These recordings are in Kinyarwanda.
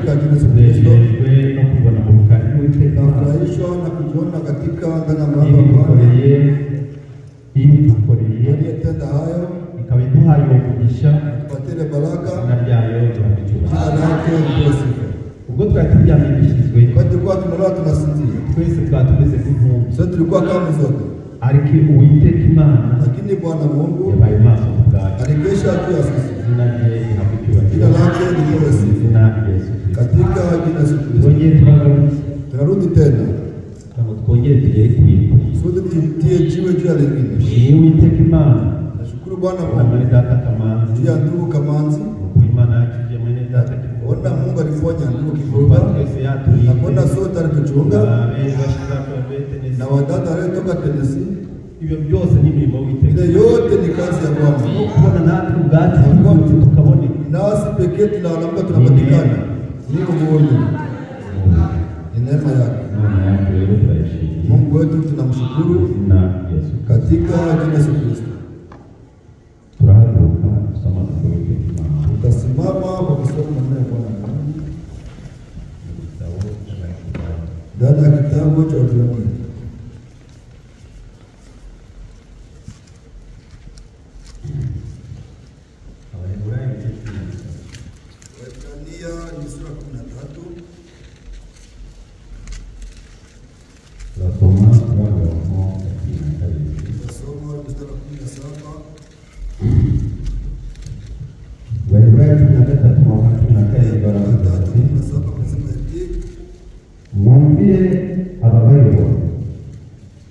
katika jina la Kristo. Tunafurahishwa na kujiona katika ndani ya mlango wa Bwana. Aliyetenda hayo ikabiduhaye umugisha patire baraka na ryayo jina lake litukuzwe. Ubwo twaturyamishijwe Kwa tulikuwa tumelala tunasinzia. twese twatumeze nk'intumbi Sasa tulikuwa kama zote. ariko Uwiteka Imana Lakini Bwana Mungu yabaye maso kubwacu. alikesha juu ya sisi. Izina rye rihabwa Jina lake litukuzwe. izina rya Yesu Kristo. Katika jina la Yesu Kristo. Twongere tubagarutse Tunarudi tena. ngo twongere tugere ku bintu. Sote tutie jiwe juu ya lingine. Ni Uwiteka Imana Nashukuru Bwana na mwene data Kamanzi juu ya ndugu Kamanzi. ku Imana yakije mwene data Ona Mungu alifanya ndugu Kivuba Kivuba. twese yatuye Na bona sote alituchunga bashiza kwa Tennessee na wadada waliotoka Tennessee. ibyo byose ni imirimo y'Uwiteka. Ile yote ni kazi ya Bwana. Kubona natwe ubwacu tukabona Nasi pekee tunaamka tunapatikana. Ni umungu. Ni neema yake. Mungu wetu tunamshukuru katika jina la Yesu Kristo. Tutasimama kwa kusoma maneno ya Bwana. Ndani ya kitabu cha Waebrania. Waebrania ni sura 13. Tunasoma mstari wa 17. Mwambire ababarirwa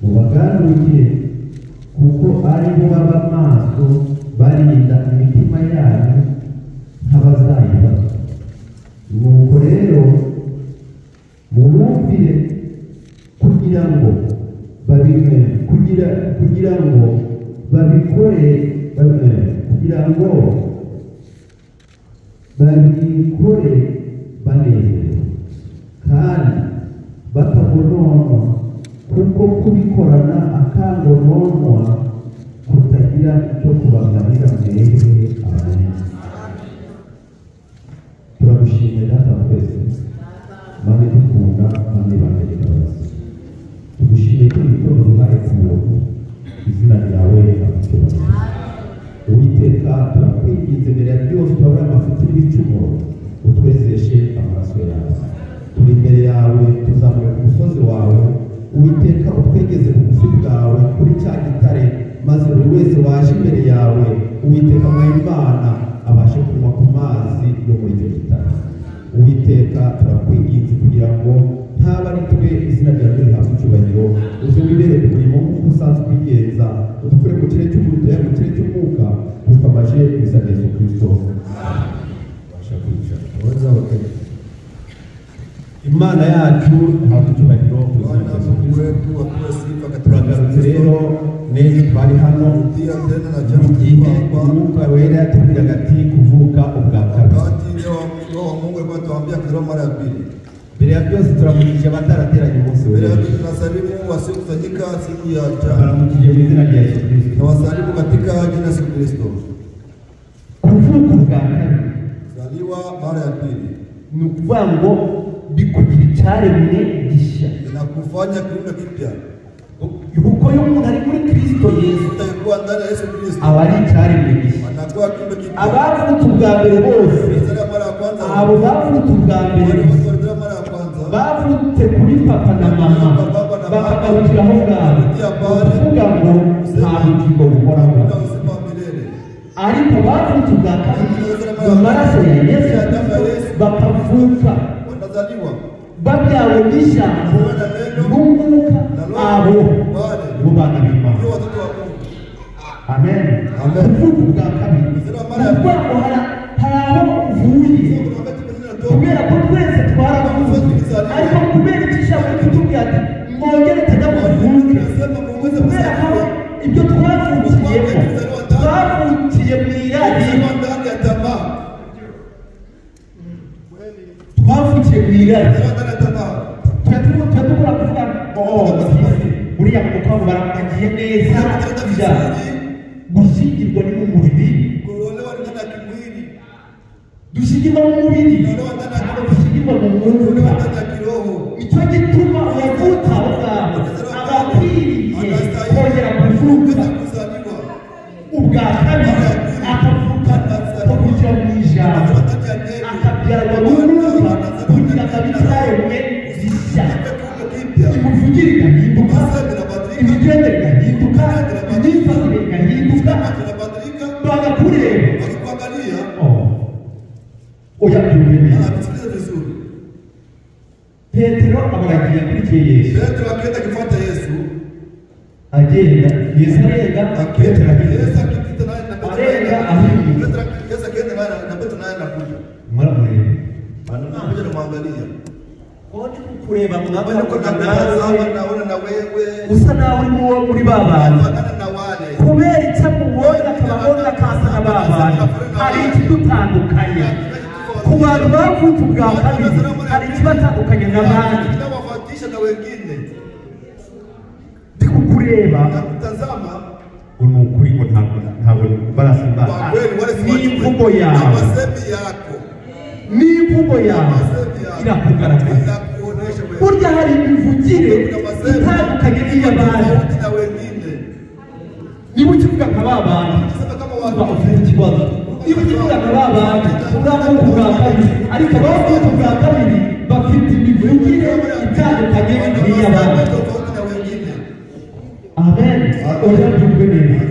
mubaganurire kuko ari bo baba maso barinda imitima yanyu nk'abazayibazwa. Nuko rero mubumvire kugira ngo babikore banezerewe kandi batagononwa, kuko kubikorana akangononwa kutagira icyo kubaganira mwebwe. Amen. Turagushimira data twese Mana dukunda kandi bandeye imbabazi. Tugushimiye ko ibitondo duhaye ku muntu izina ryawe abaturage. Uwiteka turakwinginze mbere ya byose tubabare amafuti n'ibicumuro utwezeshe amaraso yawe. Turi imbere yawe tuzamuye ku musozi wawe. Uwiteka utwegeze bugufi bwawe kuri cya gitare, maze buri wese waje imbere yawe Uwiteka Imana abashe kunywa ku mazi yo muri icyo gitare. Uwiteka turakwinginze kugira ngo ntaba ari twe izina ryawe rihabwe icyubahiro, uzubibere ku murimo nk'uko usanzwe ubigenza, udukure mu kirere cy'umwuka mu kirere cy'umwuka tukamaje izina rya Yesu Kristo. Imana yacu ihabwe icyubahiro ku izina rya Yesu Kristo. Turagarutse rero neza twari hano mu gihe umwuka wera yatubwiraga ati kuvuka ubwa kabiri. Mbere ya byose turamukije abatarateranye umunsi w'ejo. Turamukije mu izina rya Yesu Kristo. Nawasalimu katika jina la Yesu Kristo. Kuvuka ubwa kabiri Zaliwa mara ya pili ni ukuvuga ngo bikugira icyaremwe gishya. inakufanya kiumbe kipya. Kuko iyo umuntu ari muri Kristo Yesu Utakuwa ndani ya Yesu Kristo aba ari icyaremwe gishya. anakuwa kiumbe kipya. Abavutse ubwa mbere bose, Mara ya kwanza abo bavutse ubwa mbere mara ya kwanza bavutse kuri papa na mama bakagarukira aho ngaho, kuvuga ngo nta bugingo buhoraho. na uzima wa milele. Ariko bavutse ubwa kabiri mu maraso ya Yesu bakavuka Wanazaliwa babyawe n'ijambo n'umwuka, abo bo bana b'Imana. ndio watoto wa Mungu. Amen. Amen. Kuvuka ubwa kabiri kuvuga ngo hari aho uvuye, kubera ko twese twaravuze, ariko kubera icyo ijambo ritubwira ati mwongere tajya muvuke, kubera ko ibyo twavukiyemo twavukiye mu irari, twavukiye mu irari. Turadukora kuvuga ngo buriya mukobwa baramugiye neza, gushyingirwa ni mu mubiri. Kuolewa ni ndani ya kimwili. dushigima mu mubiri dushigima mu mwuka icyo gituma uwavuka abakwiriye kongera kuvuka ubwa kabiri akavuka ko kujya mu ijambo akabyarwa n'umwuka kugira ngo abitaremwe zishya imuvugire igahinduka imigendere igahinduka imyifatire igahinduka bagakureba oya byumve Petero abaragiye akurikiye Yesu. Petero akenda gufata Yesu. Agenda Yesu arenga Petero Yesu akipita naye na Petero arenga ahinduka. Petero Yesu akenda naye na Petero naye anakuja. Mwaramureba. Anakuja na mwangalia. Kodi kureba Abana ko naona na wewe. Usa nawe muri babana. Fanana na wale. Kubera icyamubona kababona kasa na babana. Hari ikidutandukanya. Ku bantu bavutse ubwa kabiri hari ikibatandukanye n'abandi. Kinawafatisha na wengine. Ndikukureba Nakutazama unukuri ngo ntabwo barasimba. N'imvugo yawe. Amasemi yako. N'imvugo yawe irakugaragaza. Burya hari imivugire itandukanye n'iy'abandi. Niba ukivuga nka babandi uba ufite ikibazo. Niba ukivuga nka babandi uravuga ubwa kabiri, ariko abavuga ubwa kabiri bafite imivugire itandukanye n'iy'abandi. Amen. Oya byumve neza.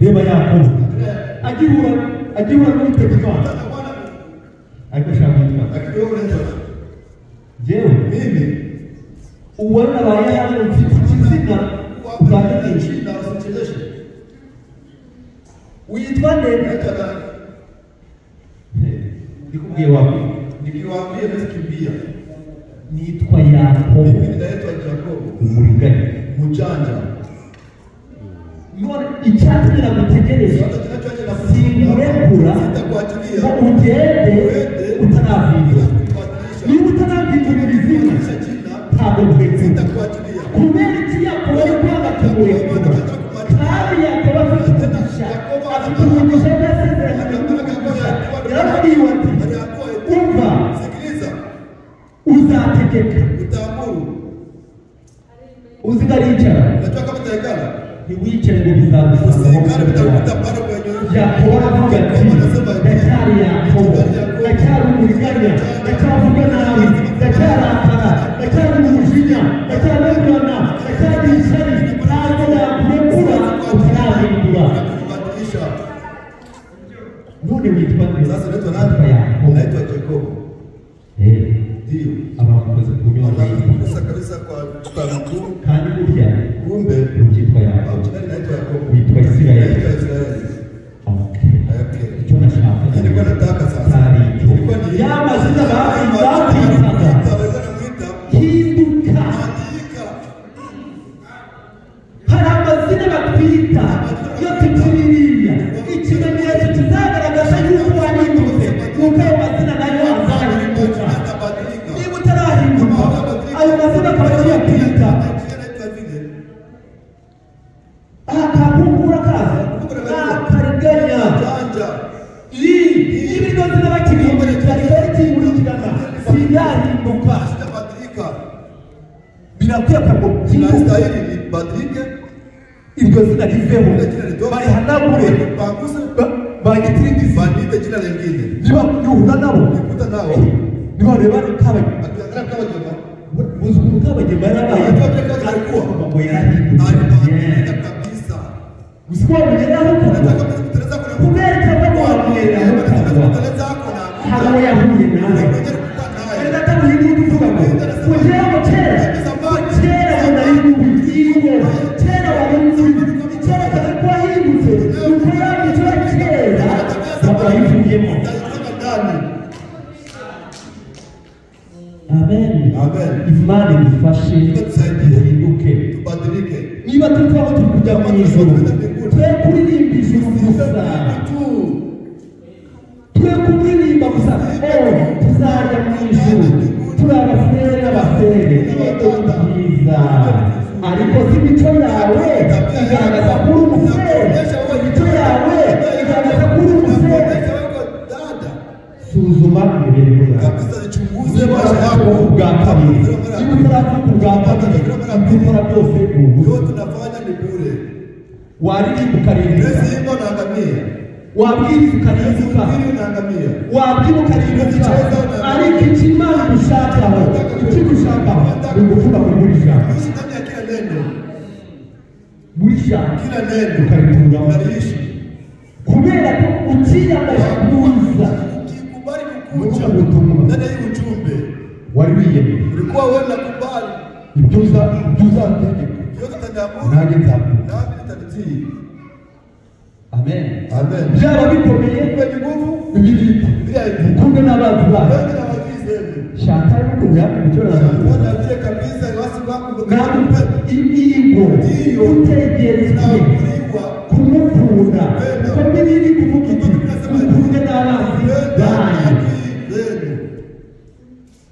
Reba Yakobo agihura n'Uwiteka ariko shaka yitwa jewe mimi uwana baye hano mfite ikizina ukatanyisha witwa nde ndikubwiye wapi nikiwaambia nisikimbia nitwa Yakobo mimi naitwa Yakobo umuriganya mujanja none icyatumye nagutegereza singurekura ngo ugende utanabwirwa niba utanabwirwa izina ntabwo nkurekura kubera iki Yakobo ari kwanga kumurekura kandi Yakobo afite umugisha afite umugisha udasezeranye n'umugisha yarabwiwe ati umva uzategeka uzigaricara ntiwicare ngo bizagufasha Yakobo aravuga ati ndacyari Yakobo ndacyari umuriganya ndacyavuga nabi ndacyarakara ndacyari umujinya ndacyarengana ndacyari ishyari ntabwo nakurekura utarahindura none witwa nde sasa naitwa Yakobo ndio abakoze kumenya kusa kabisa kwa tutaruku kandi burya kumbe ukitwa Yakobo naitwa Yakobo witwa Israeli icyo nashaka nilikuwa nataka sasa nilikuwa ni yamazina bakwitaga hinduka hari amazina batwita iyo tukiririya ikimenyetso kizagaragaza yuko wahindutse nuko ayo mazina nayo azahinduka niba utarahinduka ayo mazina akaba akiyakwita akakumbura kaza akariganya ibi mazina bakibimurikira rikaba rikimurikirana sinyahinduka birakweka ngo inastahili nibadilike iryo zina riveho barihanagure bagitirigize bandike jina lingine niba yuhura nabo nikuta nao niba reba kabanye akiangalia kama jamaa muzungu kabanye barabaye alikuwa ngo yarahindutse kabisa usikuwa mwenyewe nataka kuteleza kuna kubera cyangwa wamwera kuteleza kuna hano yahuye nawe enda tamuhindu kuvuga ngo kujya mu kera kera munayingubiye kera warumwe kera kwa hindutse uko yabyo kera bakayivuyemo amen amen imana idufashe duhinduke tubadilike niba tutaba turi kujya mu ijuru twe kuririmba ijuru gusa twe kuririmba gusa tuzajya mu ijuru turi abafere n'abafere byiza ariko si imico yawe igaragaza ko uri umufere imico yawe igaragaza ko uri umufere waririmba ukaririmba, unaweza unaangamia, wabwiriza ukaririmba, unaangamia, wabwiriza ukaririmba, ariko ikimana gushakaho, icyo gushakaho ni ukuvuga kuri buri jambo, ishi ndani ya kila neno, buri jambo, kila neno ukaritunga, unaliishi. kubera ko ukiyambaza kuza, ukikubali kukuja ndani ya hii ujumbe, wari wiyemeje, ulikuwa wewe unakubali ibyo uzategeka, yote tandamuru, nanjye nzabikora, nami nitabitii. amen, Amen. byaba bikomeye Kwenye nguvu ibirita bila ukunde n'abantu bawe, wewe na wajizi hivi. shaka yuko byaba bitora Bwana ndiye kabisa wasi wako ntabwo ingingo utegerezwa kumukunda, kuko n'ibindi kuvuga iti ukunde n'abantu bawe,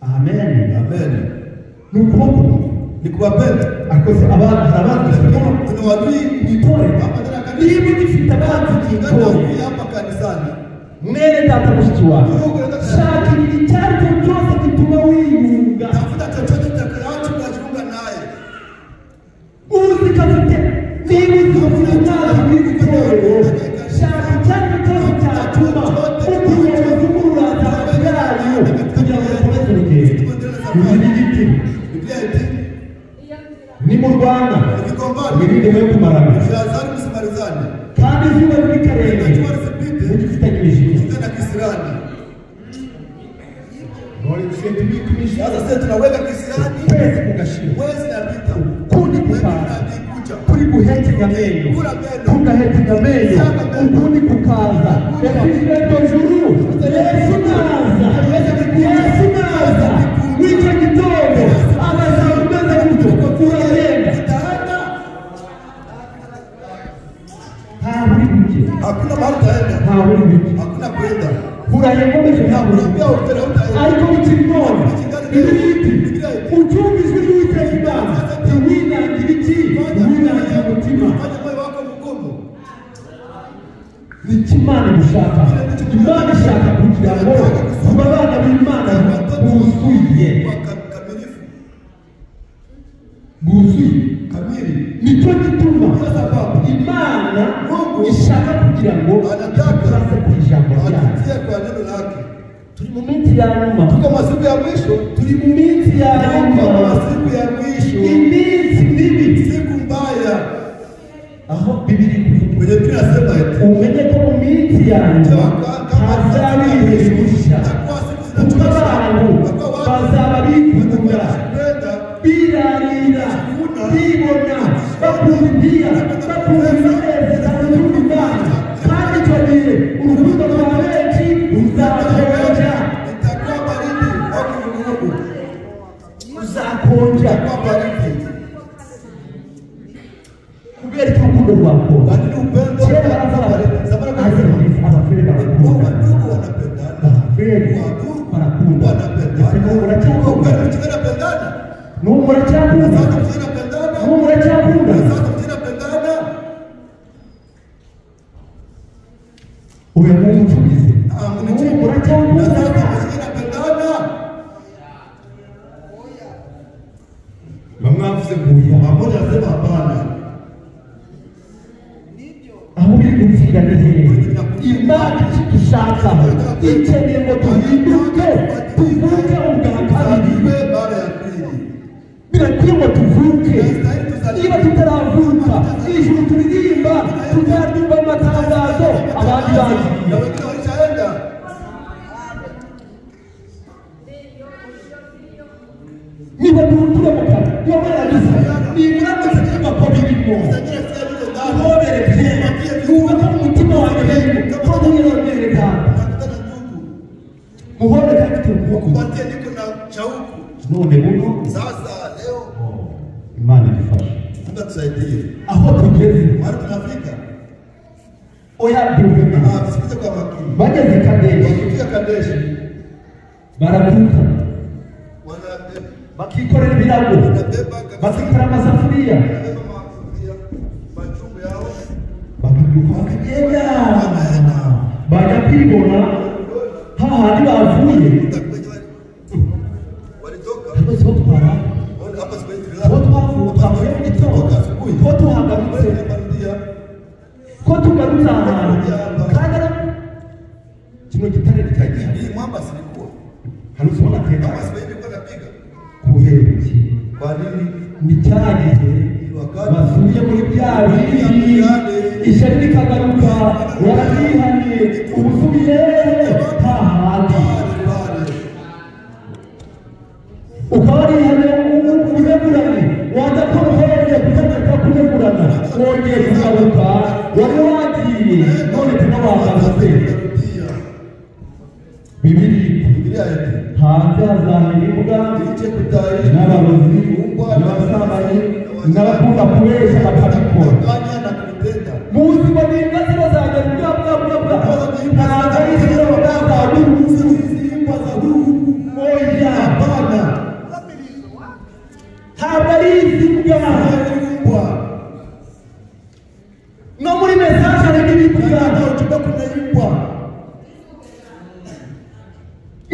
amen, Amen. ni ukuboko Ni kuwapenda. akoze abantu Kuna wadui itore, niba ugifite abantu itore hapa kanisani. mwene data mushiki wawe, shaka icyo ari cyo cyose gituma wiyunga, Tafuta chochote kitakacho kujiunga naye. uzi kafite niba uzi umwana w'itorero, shaka icyo ari cyo cyose cyatuma umuyobozi w'uraza yayo kugira ngo akomeze urugendo. Uzi n'igiti Biblia iti ni mu Rwanda ukikombana wirinde yo kumarana, usiazani msimarizane. kandi izuba riri karenge Jua lisipite ugifitanye imijigo. tena kisirani. Sasa Sasa tunaweka kisirani kwezi kugashira, mwezi napita. kundi kukaza, kuri guhekenya amenyo, kugahekenya amenyo, ukundi kukaza, yashyizwe hejuru, Yesu naza, Yesu naza, w'icyo gitondo abazaba umeze gutyo, uragenda ntawe uri buke, Hakuna mahali utaenda. ntawe uri buke, Hakuna kwenda. urayekomeje ntabwo uri buke. Unaambia utera utaenda. ariko bikiri none ibiriti ucyumvijwe n'uwiteka Imana, ntiwinangire iki, ntiwinangire umutima, Fanya moyo wako mgumu. nicyo Imana gushaka. Imana ishaka kugira ngo tuba abana b'Imana buzuye, Kamilifu. buzuye. Kamili. Nicyo gituma Imana ishaka kugira ngo turaze ku ijambo ryayo. Anatia kwa neno lake. Turi mu minsi ya nyuma, Tuko masiku ya mwisho. turi mu minsi ya Tuko nyuma, masiku ya mwisho. iminsi mibi, Siku mbaya. aho Bibiri kuvuga Kwenye Biblia nasema eti umenye ko mu minsi ya nyuma hazaba ibihe bishya, kuko abantu bazaba bikunda, birarira, bibona, bakunda impiya, bakunda ibinezeza n'urukundo Imana, kandi icyo gihe urukundo rwa benshi ruzakonja, itakuwa baridi au kivuguvugu. ruzakonja Itakuwa baridi. kubera ko urukundo rwakonja. Lakini upendo Kera baravuga aze abafere barakunda, ndugu wanapendana. abafere barakunda, ese n'ubu muracyakunda, Tunapendana. n'ubu muracyakunda, Sasa tunapendana. n'ubu muracyakunda. Sasa tunapendana. Uyu munsi tubizi, n'ubu muracyakunda. Mwavuze kuya pamoja nasema hapana. aho biri gupfira ni hehe? Imana ikigushakaho ikeneye ngo duhinduke, tuvuke ubwa kabiri. Baada ya pili. Birakwiye ngo tuvuke, niba tutaravuka ijuru turirimba tuzaryumva amatangazo abandi Na bagiye. wengine walishaenda. Niba turemukana iyo Mana yagize nibura amategeko ko birimo ubobere byema yubaka mu mutima wanjye ko mwirondere data muhore kandi Kupatia niko na shauku. none buno Sasa leo Imana idufashe Mungu atusaidie. aho tugeze. Mahali tunafika. Oya byumve Tusikize kwa makini. bageze Kadeshi Wakifika Kadeshi barabyuka wanabeba bakikorera ibirago, bakikora amasafuriya, majumbu yao bakabyuka bakagenda bajya kwibona hahandi bavuye walitoka rwose ho twara hapa siku ho twavuye mu gitondo ho tuhagarutse tugarutse ahantu kandi kino gitare kikagira Hii mwamba silikuwa. hano usubona tena Kama siwendi kwa napiga. kubera iki Kwa nini? ni cyagihe basubiye muri bya bindi ishyari rikagaruka warabihanye ubusubiye hahandi ukaba warihanye ureguranye wadakora uhereye kutegeka kuregurana wongeye kugaruka wari wagiye none tunabagarutse Biblia hanze hazahiribwa n'abarozi n'abasambanyi n'abakunda kubeshya bakabikora mu buzima bw'ingazi bazajya bwa ntabwo ari izina oya bana ntabwo ari izina no muri mesaje hari n'ibindi byana ucupa kunayimbwa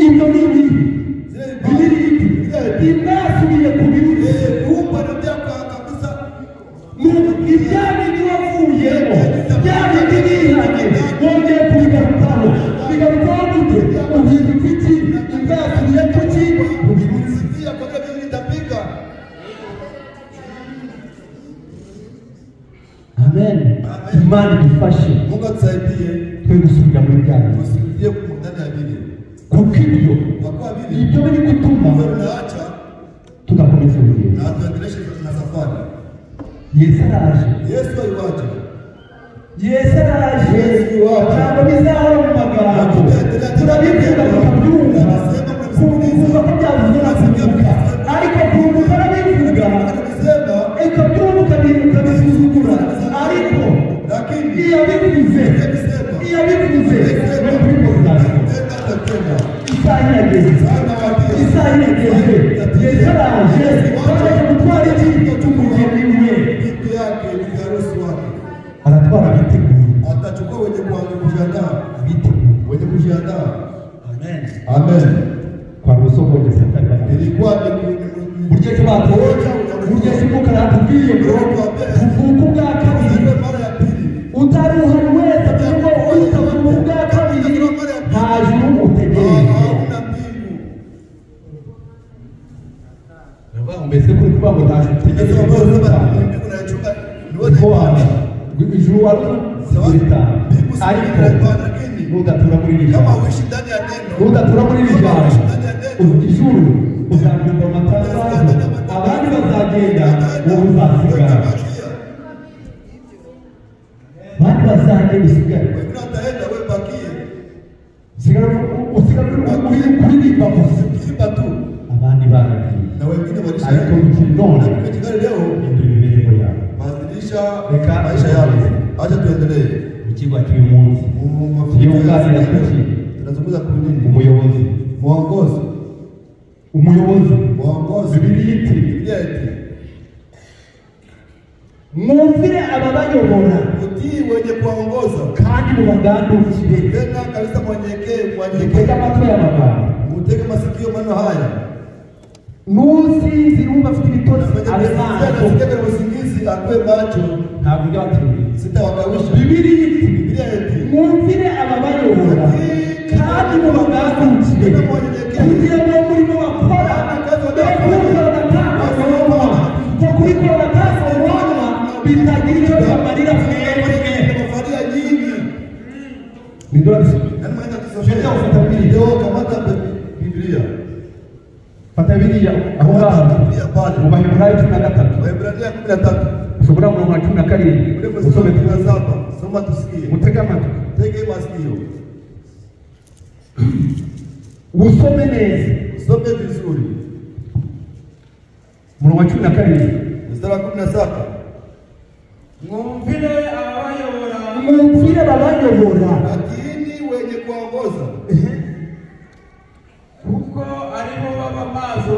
ibyo ni bibiri imwasubiye ku bibi kumva na byakwa kabisa ibyari niwavuyemo byari nibihanye wongeye kubigarukaho bigarukaho gute uhinduka iki imwasubiye kuki ubibutsi yakoze bibiri ndapika amen imana idufashe Mungu atusaidie twe gusubira muri byari tusikie ndani ya Biblia. kuko ibyo ibyo biri gutuma Tunaacha tugakomeza urugendo na tuendeleshe na safari. Yesu araje Yesu aliwacha. Yesu araje ntabwo bizahora mu magambo turabivuga tukabyumva kumva ko byavuzwe na kuvuga ariko kumva arabivuga reka byumva ukabisuzugura ariko iyo abivuze no kubikoza isaha irageze Yesu araje araje gutwara ikintu cy'umugeni we aratwara biteguye Atachukua wenye kujiandaa. biteguye Wenye kujiandaa. amen Amen. kwa gusogongeza kariba Ilikuwa ni burya cy'abatoja burya cy'umukara atubwiye ngo tuvuka ubwa kabiri mara ya pili. utari uhari wese kuko utavuka ubwa kabiri nta juru utegereje Hauna mbingu. mbese kuri kuba ngo nta juru utegereje Sasa mbona mbingu unachunga ko wanda ijuru wari uzita ariko nudatura muri iri kama jambo uishi ndani ya neno. nudatura muri iri jambo ijuru uzabyumva amatangazo abandi bazagenda wowe uzasigara abandi bazagenda usigare Wengine wataenda wewe bakie. usigara kuririmba gusa Kiimba tu. abandi baragiye Na wengine ariko walishaenda. bikiri none Kigali leo hindura imibereho yawe badilisha Reka maisha yao. Acha tuendelee. ikigo cy'uyu munsi yunganira kuki Tunazungumza kwa nini? umuyobozi Mwongozi. umuyobozi Bibiliya iti Biblia eti mwumvire ababayobora utii wenye kuongoza. kandi mubagandukire Tena kabisa mwenyekee, mutege amatwi y'amagambo Mutege masikio maneno haya. n'usinzira wumva afite ibitotsi abe maso Anasikia usingizi akwe macho. ntabwo byatuye Sitawagawisha. Bibiliya iti Biblia eti mwumvire ababayobora kandi mubagandukire kugira ngo umurimo bakora kubikora batakonwa ko kubikora batakonwa bitagira icyo bibamarira mwebwe Mafaria nyingi. ndio Yaani maana Shida ufata Biblia. Ndio kamata Biblia. fata Bibiliya aho ngaho mu Baheburayo 13 Waebrania 13. ushobora mu 17 Ule usome mstari wa 7. Soma tusikie. mutege amatwi Tege masikio. usome neza Some vizuri. mu 17 Mstari wa 17. Mwumvire ababayobora mwumvire ababayobora Lakini wenye kuongoza kuko aribo baba maso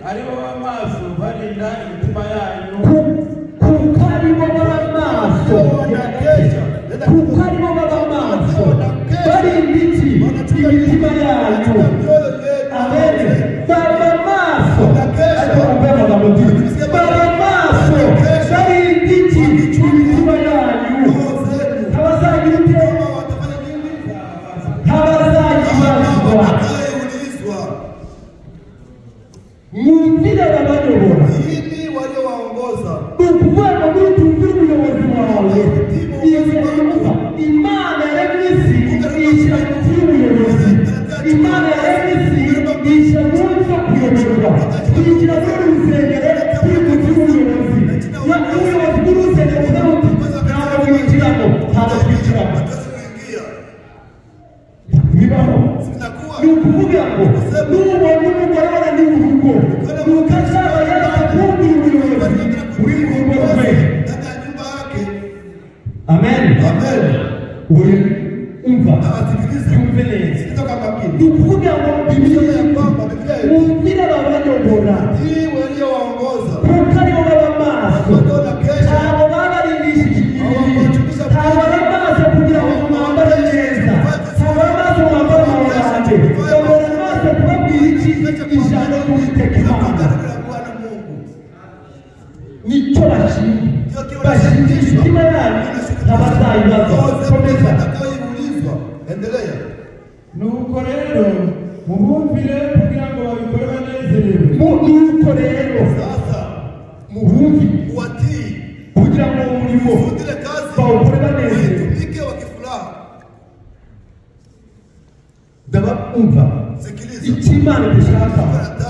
aribo baba maso barinda imitima yanyu kuko aribo baba maso kuko aribo baba maso barinda iki imitima yanyu amen baba maso ariko mvuge amagambo baba maso barinda iki imitima yanyu n'umugore wananiwe urugo ukazaba yarakumbuye ubuyobozi uri mu rugo rwe. Amen. Amen. Uri umva Abasikiliza. yumve neza. Kutoka makini. Ni ukuvuga ngo Biblia ya kwamba Biblia wumvire ababanyobora hii waliowaongoza kuko aribo baba maso ndio na kesha ntabwo babarindishije igihe ntabwo baba maso kugira ngo mwambare neza ntabwo baba maso mwambare amabanje babona maso kubabwira iki ijambo ry'Uwiteka Imana Bwana Mungu. nicyo bashingisha imitima yanyu ntabazayibaza. Komeza. Atakayoulizwa. Endelea. nuko rero mubumvire kugira ngo babikore banezerewe. Nuko rero Sasa mubumvire uwatii kugira ngo umurimo udile kazi bawukore banezerewe. utumike wakifuraha. Ndabumva Sikiliza. icyo Imana dushaka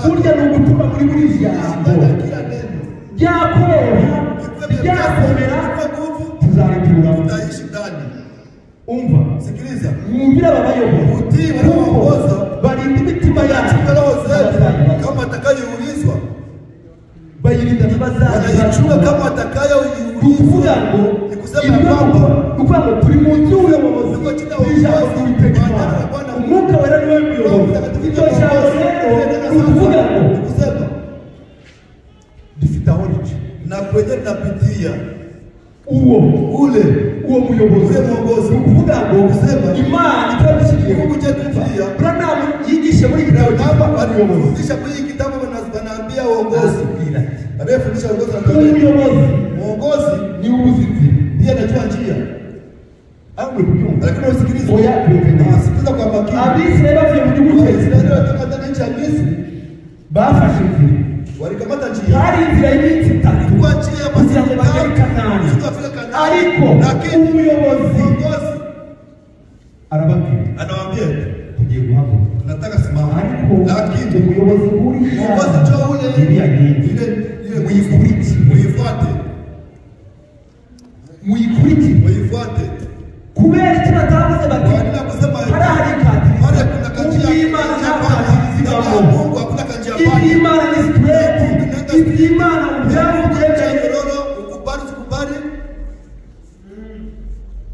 burya ni ugutuma muri buri jambo Kila neno ryakoroha ryakomera tuzaritura. utaishi ndani. Umva Sikiliza. mwumvire ababayobora Utii walioongoza barinda imitima yacu roho zetu kama atakayoulizwa. bayirinda Wanaichunga ntibazayibaza. kama atakayoulizwa. ukuvuga ngo Ni kusema ya kwamba ukuvuga ngo turi mu nzu y'ubuyobozi bw'ijambo ry'Uwiteka Imana. Umwuka wera niwe muyobozi. Iryo jambo rero ni ukuvuga ngo ni kusema dufite aho rica na kwenye tunapitia uwo ule muyobozi ule mwongozi. ni ukuvuga ngo Kusema Imana itabishyiriye Mungu chetu pia Branham yigishe muri igitabo cyitwa ubuyobozi. wanafundisha kwa hii kitabu wanaambia uongozi. Arabwira ati Anayefundisha uongozi anatuambia umuyobozi uongozi ni ubuzitiro. ndiye anajua njia. Amwe kubyumva Lakini usikilize. oya bwite Sikiliza kwa makini. Abisirayeli bavuye mu gihugu cya Waisraeli Egiputa walitoka ndani ya nchi ya Misri bafashe inzira walikamata njia. hari inzira y'iminsi itatu Kwa njia ya kugira ngo bagere i Kanani. Tukafika Kanaani. Ariko Lakini umuyobozi uongozi arababwira anawaambia tugiye guhaguruka, nataka simama. ariko Lakini umuyobozi uriya uongozi njoo ule iriya nkingi ile muyikurikire muifuate. muyikurikire Muifuate. kubera icyo batavuze bati Wanaenda kusema hariya hari ikatiri pale kuna kanjia iby'Imana nta katiri ya zibamo, Mungu hakuna kanjia pale. iby'Imana ni sitireti, iby'Imana ubyawe byemeye Nyororo ukubali ukubali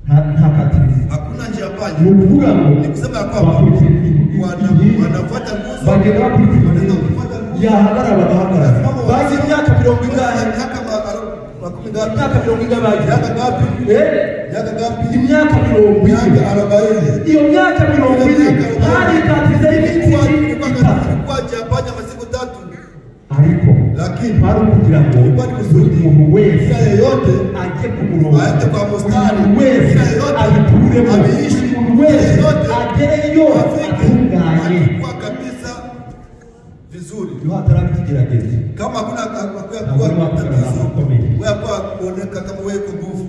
nta katiri zibamo. hakuna njia Ni pale. ukuvuga ngo Ni kusema ya kwamba wanafuata nguzo. bagenda bakurikira yahagarara bagahagarara. Bazi imyaka 70 ingahe? Miaka makumi ngapi? Imyaka 70 ingahe bagize? Miaka ngapi? Eh? Miaka ngapi? Imyaka 40. Miaka 40. Iyo myaka 40 hari ikatiza y'iminsi itatu. Ilikuwa Japani masiku 3. Ariko Lakini hari ukugira ngo ilikuwa ni kusudi umuntu wese kila yeyote ajye ku murongo, aende kwa mstari, umuntu wese kila yeyote abituremo, ameishi, umuntu wese kila yeyote agereyo afike atunganye. alikuwa kabisa vizuri. Iyo hatarabi ikigeragezo Kama hakuna Ntabwo ari wakugaragara ukomeye. wewe kwa kuoneka kama wewe uko nguvu.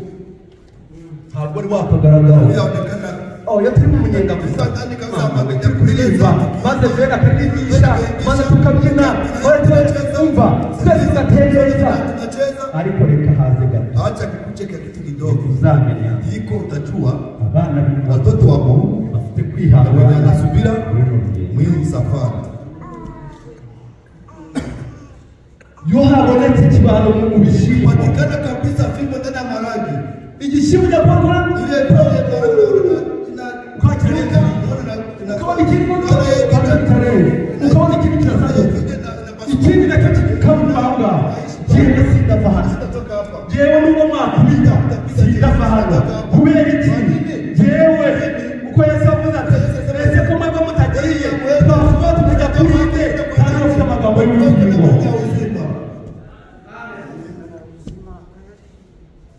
ntabwo ari wakagaragara. Uyaonekana Oya turi mu munyenga gusa ndani kabisa turi kuririmba maze Vera akaririmba maze tukabyina umva twese tugatengereza, tunacheza. ariko reka haze gato Acha kukucheka kitu kidogo. uzamenya Iko utajua abana b'Imana watoto wa Mungu bafite kwihangana wanasubira muri runo rugendo. mwili safari. Iyo habonetse ikibano mu bishyimbo, Patikana kabisa fimbo ndani ya maragi. igishyimbo cya pakora Ile pole kwakirika ukabona ikirimo kitareba, ukabona ikindi kirasanye, ikindi nacyo kikabumanga. Jewe sindava hano, jewe nubwo mwakubita sindava hano. Kubera iki? Jewe uko Yesu avuze ati ese ko mwebwe mutagiye twavuga tukajya kurinde kandi bafite amagambo y'ubugingo.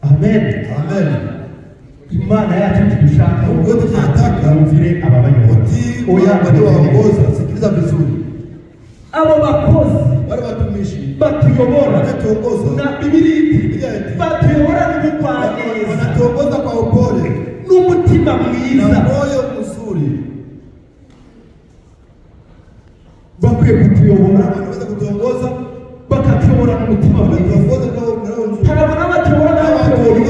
Amen. Amen. Imana yacu tudushaka Ubwo tunataka umvire ababayobora. Oya wale waongoza, sikiliza vizuri. Abo bakozi Wale watumishi batuyobora wanatuongoza. na Bibiliya batuyobora n'ubugwaneza Wanatuongoza kwa upole n'umutima na mwiza. moyo mzuri. Bakwiye kutuyobora Wanaweza kutuongoza, bakatuyobora n'umutima mwiza. wanatuongoza kwa roho nzuri. Harabona n'abatuyobora n'abatuyobora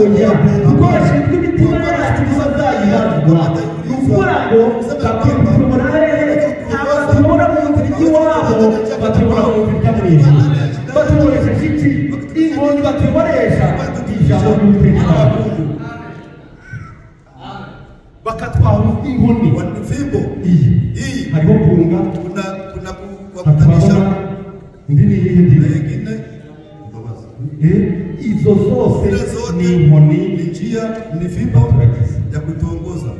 oya kuko bashinzwe imitima yacu bazayirangwa. Ni ukuvuga ngo bakwiye kutuyobora hehe? Ntabwo batuyobora batuyoboresha ijambo ry'Uwiteka bakatwaha inkoni fimbo iyi hariho kunga kuna kuwakutanisha indi ni iyihe ndimi nyingine izo zose ni inkoni ni njia ni fimbo ya kutuongoza.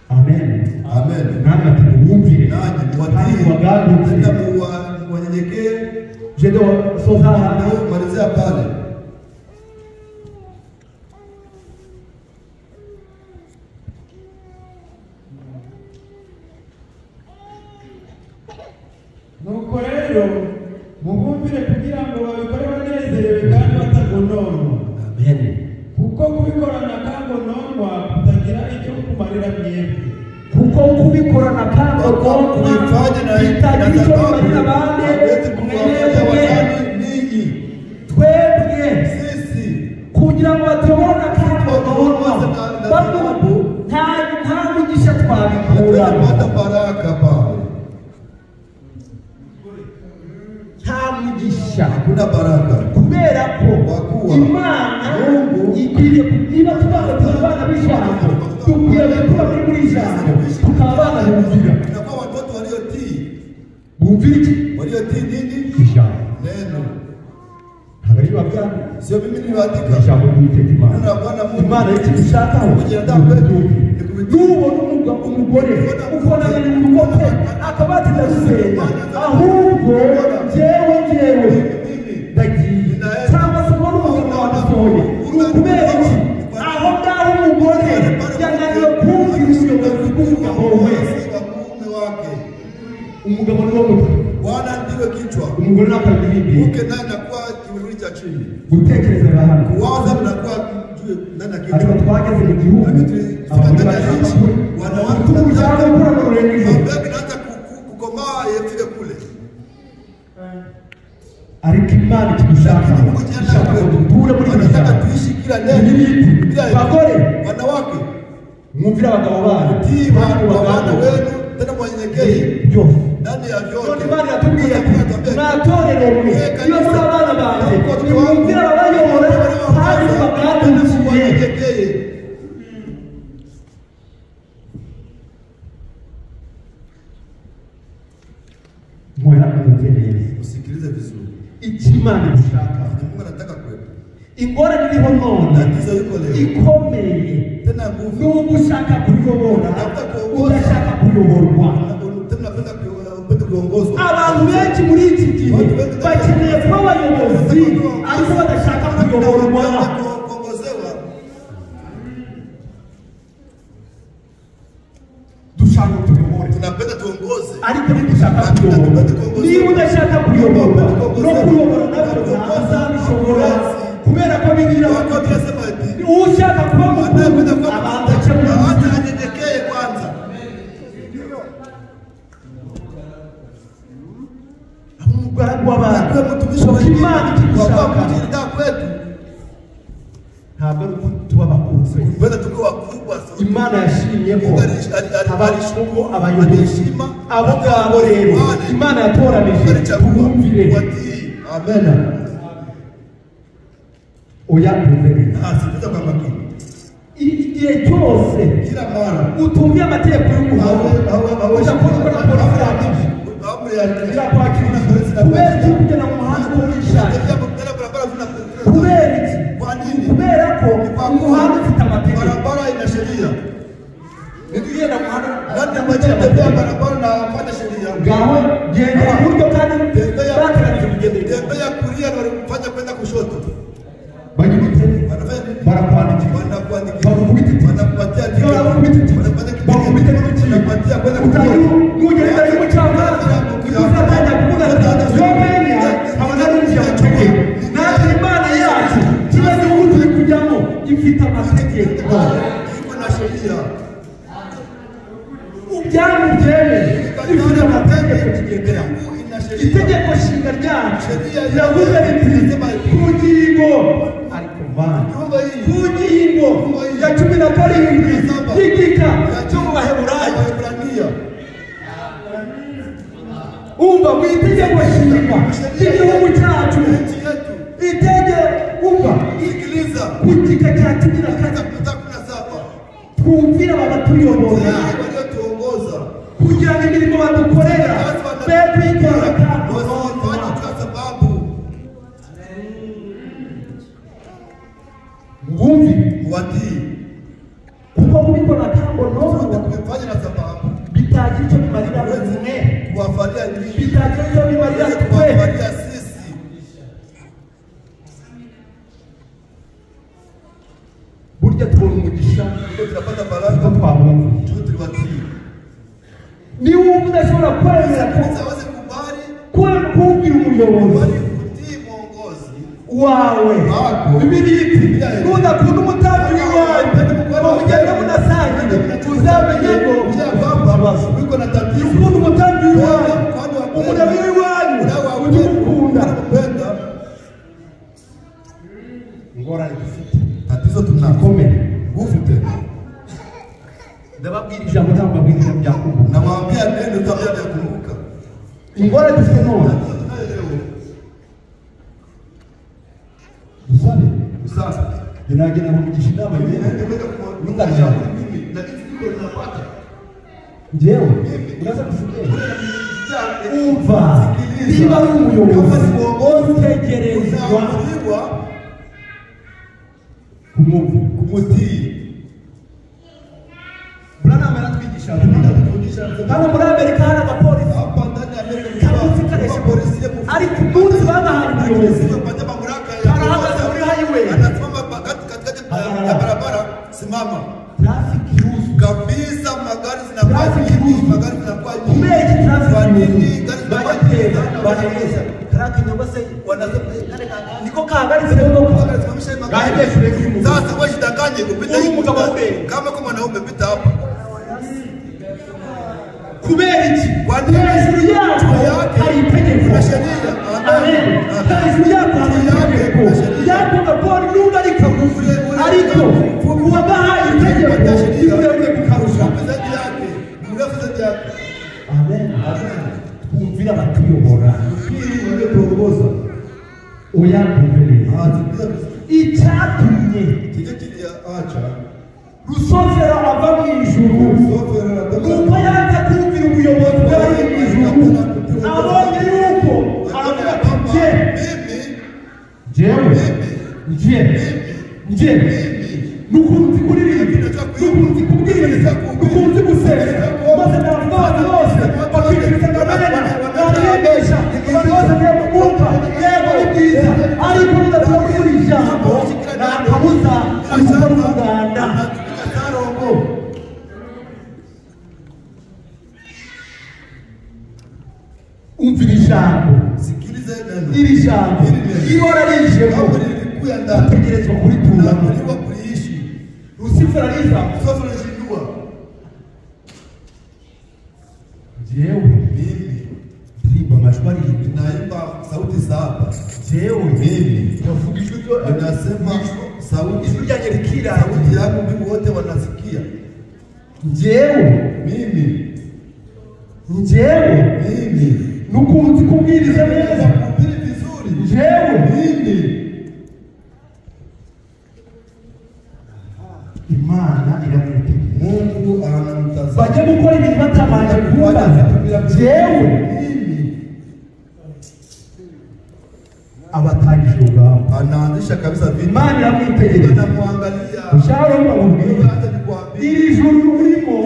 amen Amen. nani atubumvire Nanyi kandi mwatii wagandutse tena mwanyenyekee. jendo soza Malizia pale. nuko rero mubumvire kugira ngo babikore banezerewe kandi batagononwa. amen kuko kubikorana kagononwa kutagira icyo kumarira mwebwe. kuko kubikorana kandi Kuifanya itagira icyo kumarira abandi ninyi twebwe sisi kugira ngo batubone kandi bagahorwa nta mugisha twabikura tunapata baraka pale. nta mugisha Kuna baraka kubera ko Wakuwa. Imana ikwiriye niba tubana abana b'ijambo dukwiye kuba muri ijambo tukaba abana bumvira inakuwa watoto waliotii. bumvira iki Waliotii nini? ijambo Neno. ntabwo ari babwana Sio mimi niliandika. ijambo ry'Uwiteka Imana Neno la Bwana Mungu. Imana icyo ishakaho Kujiandaa kwetu ni kuvitua. nubona umugore ukona ni umukope akaba atarusenga ahubwo jewe ndagiye cyangwa se ubona umugabo wadusohoye ni ukubera iki aho ngaho umugore yananiwe kumvira ubuyobozi bw'umugabo we. Mume wake. umugabo ni wo mutwe Bwana ndiwe kichwa. umugore n'akabiri Mke naye anakuwa kivuli cha chini. gutekereza hano Kuwaza mnakuwa juu ndani ya ariko kichwa. twageze mu gihugu abagore bashaka kure tujyana gukora mu rurengezo Mambo inaanza kukomaa yafike kule. ariko Imana ikigushaka ishaka ngo duture muri icyo Nataka cyaro tuishi kila neno. n'ibindi Kila bagore wanawake. mwumvire abagabo banyu Tii kandi wana bagabo wenu tena mwanyenyekee. byose Ndani ya none vyote. Imana iratubwiye ati mwatorero mwe iyo muri abana banjye nimwumvire ababayobora kandi bagandukiye Mwanyenyekee. mwera mwumve neza Usikilize vizuri. icyo Imana igushaka Mungu anataka kwetu. ingorane iriho none Tatizo liko leo. ikomeye Tena nguvu. n'ubu ushaka kuyobora udashaka kuyoborwa Tena napenda kuongozwa. abantu benshi muri iki gihe bakeneye kuba abayobozi ariko badashaka kuyoborwa Kuongozewa. dushaka kuyobora Tunapenda tuongoze. ariko ntidushaka kuyobora niba udashaka kuyoborwa no kuyobora nabyo ntazabishobora kubera ko bigira Watu wanasema eti ushaka kuba mukuru abanza ace mu hata anyenyekee kwanza. umugaragu w'abantu Kwa mtumishi wa Imana ikigushaka kujiandaa kwetu. ntabwo ari uko tuba bakuru Bwana tuko wakubwa sana. Imana yashimye ko abarishuko abayobozi abo ngabo rero Imana yatoranije bumvire Watii. amen oya bumvire Sikiliza kwa makini. igihe cyose Kila mara utumviye amategeko y'umuhanda udakora uko na porogaramu amri ya irakwakira kubera iki kugenda mu muhanda uko wishaka kubera iki Kwa nini? kubera ko umuhanda ufite amategeko Barabara ina sheria. nitugenda mu muhanda Nani ambaye anatembea barabara na afanye sheria? ngaho genda iburyo kandi bateganije kugendera Tembea kulia na walifanya kwenda kushoto. bagifite Wanafanya nini? barakwandikira Wanakuandikia. bakukubita Wanakupatia iyo bakukubita bakukubita n'urukiko Wanakupatia kwenda utayu nugenda y'umucamanza uzatangira kuvuga ati yomenya abona n'injira mu tegeko natwe Imana yacu kiba gihugu turi kujyamo gifite amategeko iko na sheria. ubyanyu byemeye bifite amategeko kigenderaho Ina sheria. itegeko nshinga ryacu riravuga riti ku ngingo ariko mvana Nyumba hii. ku ngingo ya 17 y'igika cyo mu baheburayo Waebrania. umva mu itegeko nshinga ry'igihugu cyacu Nchi yetu. Itegere umva. Sikiliza. Kugika cya 17. Twumvira babatuyobora. Waliotuongoza. Kugira ngo imirimo badukorera. Bebi ikora kandi. Wasifanye kwa sababu. Mwumvi. Watii. Kuko kubikora tambo nono. Tumefanya na sababu. Bitagira icyo bimarira mwe. Kuwafalia nini? Bitagira icyo bimarira twe. Kuwafalia sisi. Burya tubona umugisha. Ndio tunapata baraka. Twabona. Tuliwatii. Ni wumva udashobora kwemera ko Sawezi kubali. kumvira umuyobozi Kutii mwongozi. wawe. Bibiliya iti nudakunda umutambyi wawe mugende munasangiye uzamenye ngo Baba, wiko na tatizo. ukunda umutambyi wawe umuremyi w'iwanyu ujye umukunda. Ngorane dufite Tatizo tunakomeye. Ufite. ndababwira ijambo cyangwa mbabwira byakumva. Namwambia neno tabia ya kumbuka. Ingorane dufite none usane Sasa binagenda kuvugisha inama njyewe uraza kusikia umva niba ari umuyobozi utegerezwa kumutii. Branham aratwigisha hano muri Amerika hari abapolisi Hapa ndani ya Amerika kabufikanisha polisi ariko umunsi babahaye umuyobozi kupata mamlaka karahagaze muri highway anasimama katikati ya barabara, simama traffic rules kabisa, magari zinakuwa Traffic nyingi, rules. magari zinakuwa kumbe iki traffic Kwa rules nini gari zinakuwa bagateza nyingi? baneleza karaka nyumba se Wanasema niko kahagaritse rero wanasimamisha hii magari. gaje shule kuri mu Sasa wewe shidanganye kupita Uri hii umugabo mstari. ure. Kama kwa mwanaume pita hapa. kubera iki Kwa nini? hejuru yako hari itegeko. Sheria. Amen. Hejuru yako hari itegeko yako gapori nubwo ari kagufi ariko uwabahaye itegeko iburebe kukarusha. Mzaji yake, mrefu zaidi yake. Amen. Kumvira batuyobora Hii ndio kuongoza. oyakumvira Tukiza icyatumye kije acha. rusofero ava mu ijuru nuko yaza kumvira umuyobozi bwari mu ijuru abonye yuko aravuga ati nje nukunzi kuririmba nukunzi kubwiriza nukunzi gusenga maze navuga abantu bose bakikiriza ngamenya bariyemesha abantu bose ngiye kumwumva yego ni byiza ariko bidatuma muri ijambo nta kabuza ari gukora umuganda. Umvira ijambo. Sikiliza neno. Iri jambo iyo rarijemo Lilikuya ndani. utegerezwa kuritunga. Tunaambiwa kuishi. Lucifer ariza Sasa tunashindwa. jewe Mimi ndirimba amajwi arindwi naimba sauti saba. jewe Mimi ndavuga ijwi ryo ninasema sauti. ijwi ryanjye rikira Sauti yangu mimi wote wanasikia. jewe Mimi nukunzi kubwiriza neza kuhubiri vizuri. jewe Mimi Imana iramwitegereza Mungu anamtazama. bajya gukora ibintu batabanje kumbaza jewe Mimi abatangije urugamba anaanzisha kabisa vitu. Imana iramwitegereza Anamwangalia. usharomba mubwira Hata nikwambie. iri juru urimo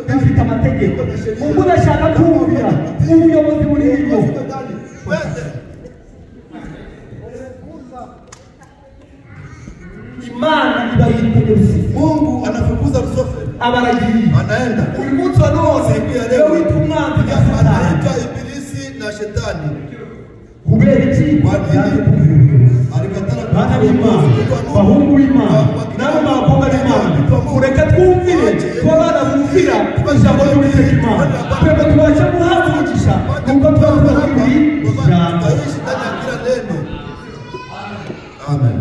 rifite amategeko ubwo udashaka kumvira ubuyobozi burimo Imana iba yitegereza Mungu anafukuza Lucifer. abaragiye Anaenda. uyu munsi wa none iyo wita umwanzi na satani Anaitwa Ibilisi na Shetani. kubera iki yaje kumvira ubuyobozi Alikatana bana b'Imana bahungu b'Imana nabo bakobwa b'Imana ureka twumvire ko abana bumvira ijambo ry'Uwiteka Imana twebwe tubasha guhabwa umugisha nuko tuba twumvira ijambo. Tutaishi ndani ya kila neno. Amen.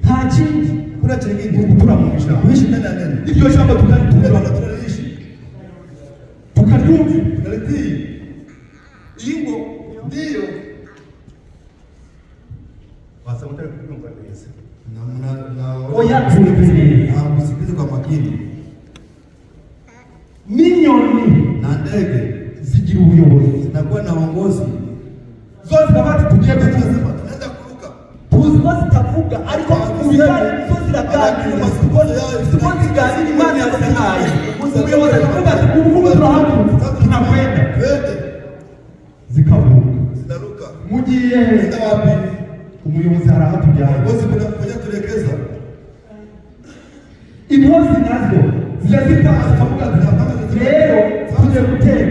Nta kindi Kuna chengine. ni gutura mu ijambo Kuishi ndani ya neno. iryo jambo tukaritura Neno tunaliishi. tukaryumvira Tunalitii. Ingo ndio nyumvire. Msikilize kwa makini. N'inyoni Na ndege zigira ubuyobozi. zinakuwa na uongozi. Zose zikaba tugiye Tunasema tunaenda kuruka. tuzi ko zitavuga ariko ubijyanye zo ziraganira ziko ziganira Imana yazihaye. Ubuyobozi akavuga ati ubu turahaguruka tunakwenda zikavuga Zinaruka. mugiye Nenda wapi? umuyobozi arahatujyana. Uongozi kuna tuelekeza. Intozi nazo ziravuga rero tujye gutera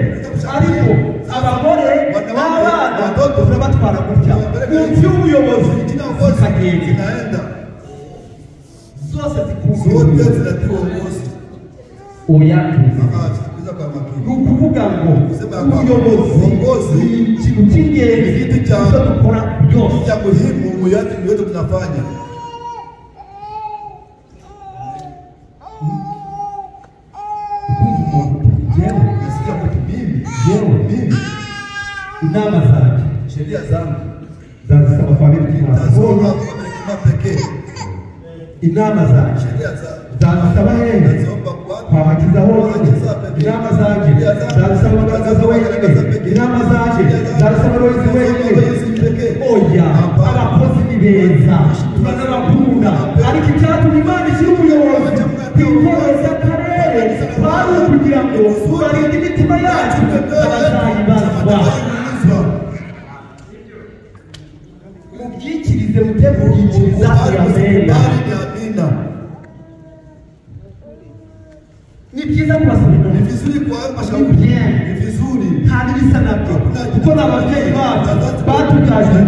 ariko abagore n'abana turabatwara gutya munsi y'ubuyobozi zikagenda Zinaenda. zose Zote zikumva zinatiwa uongozi. oyakuza Sikiliza kwa makini. ni ukuvuga ngo ubuyobozi ni ikintu cy'ingenzi cyo dukora byose. Cha muhimu yote tunafanya. Nasikia mtu mimi inama zanjye sheria zangu zazisaba kwa bindi nasoma kintu kwa hekima pekee. inama zanjye Sheria zangu zazisaba hehe naziomba kwa kwabakiza honyine. Inama zanjye zazisaba abagaragaza wenyine. Inama zanjye zazisaba abayobozi wenyine. Oya abakozi ni beza turanabakunda ariko icyatuma Imana ishyira ubuyobozi ku itorero ry'akarere kwari ukugira ngo barinde imitima yacu abazayibazwa. Mubyikirize mutegurikiriza yamena. Ni byiza kubasabira Ni vizuri kuwapa shauri. Ni vizuri. kandi bisa nabyo kuko n'ababyeyi bacu batubyaje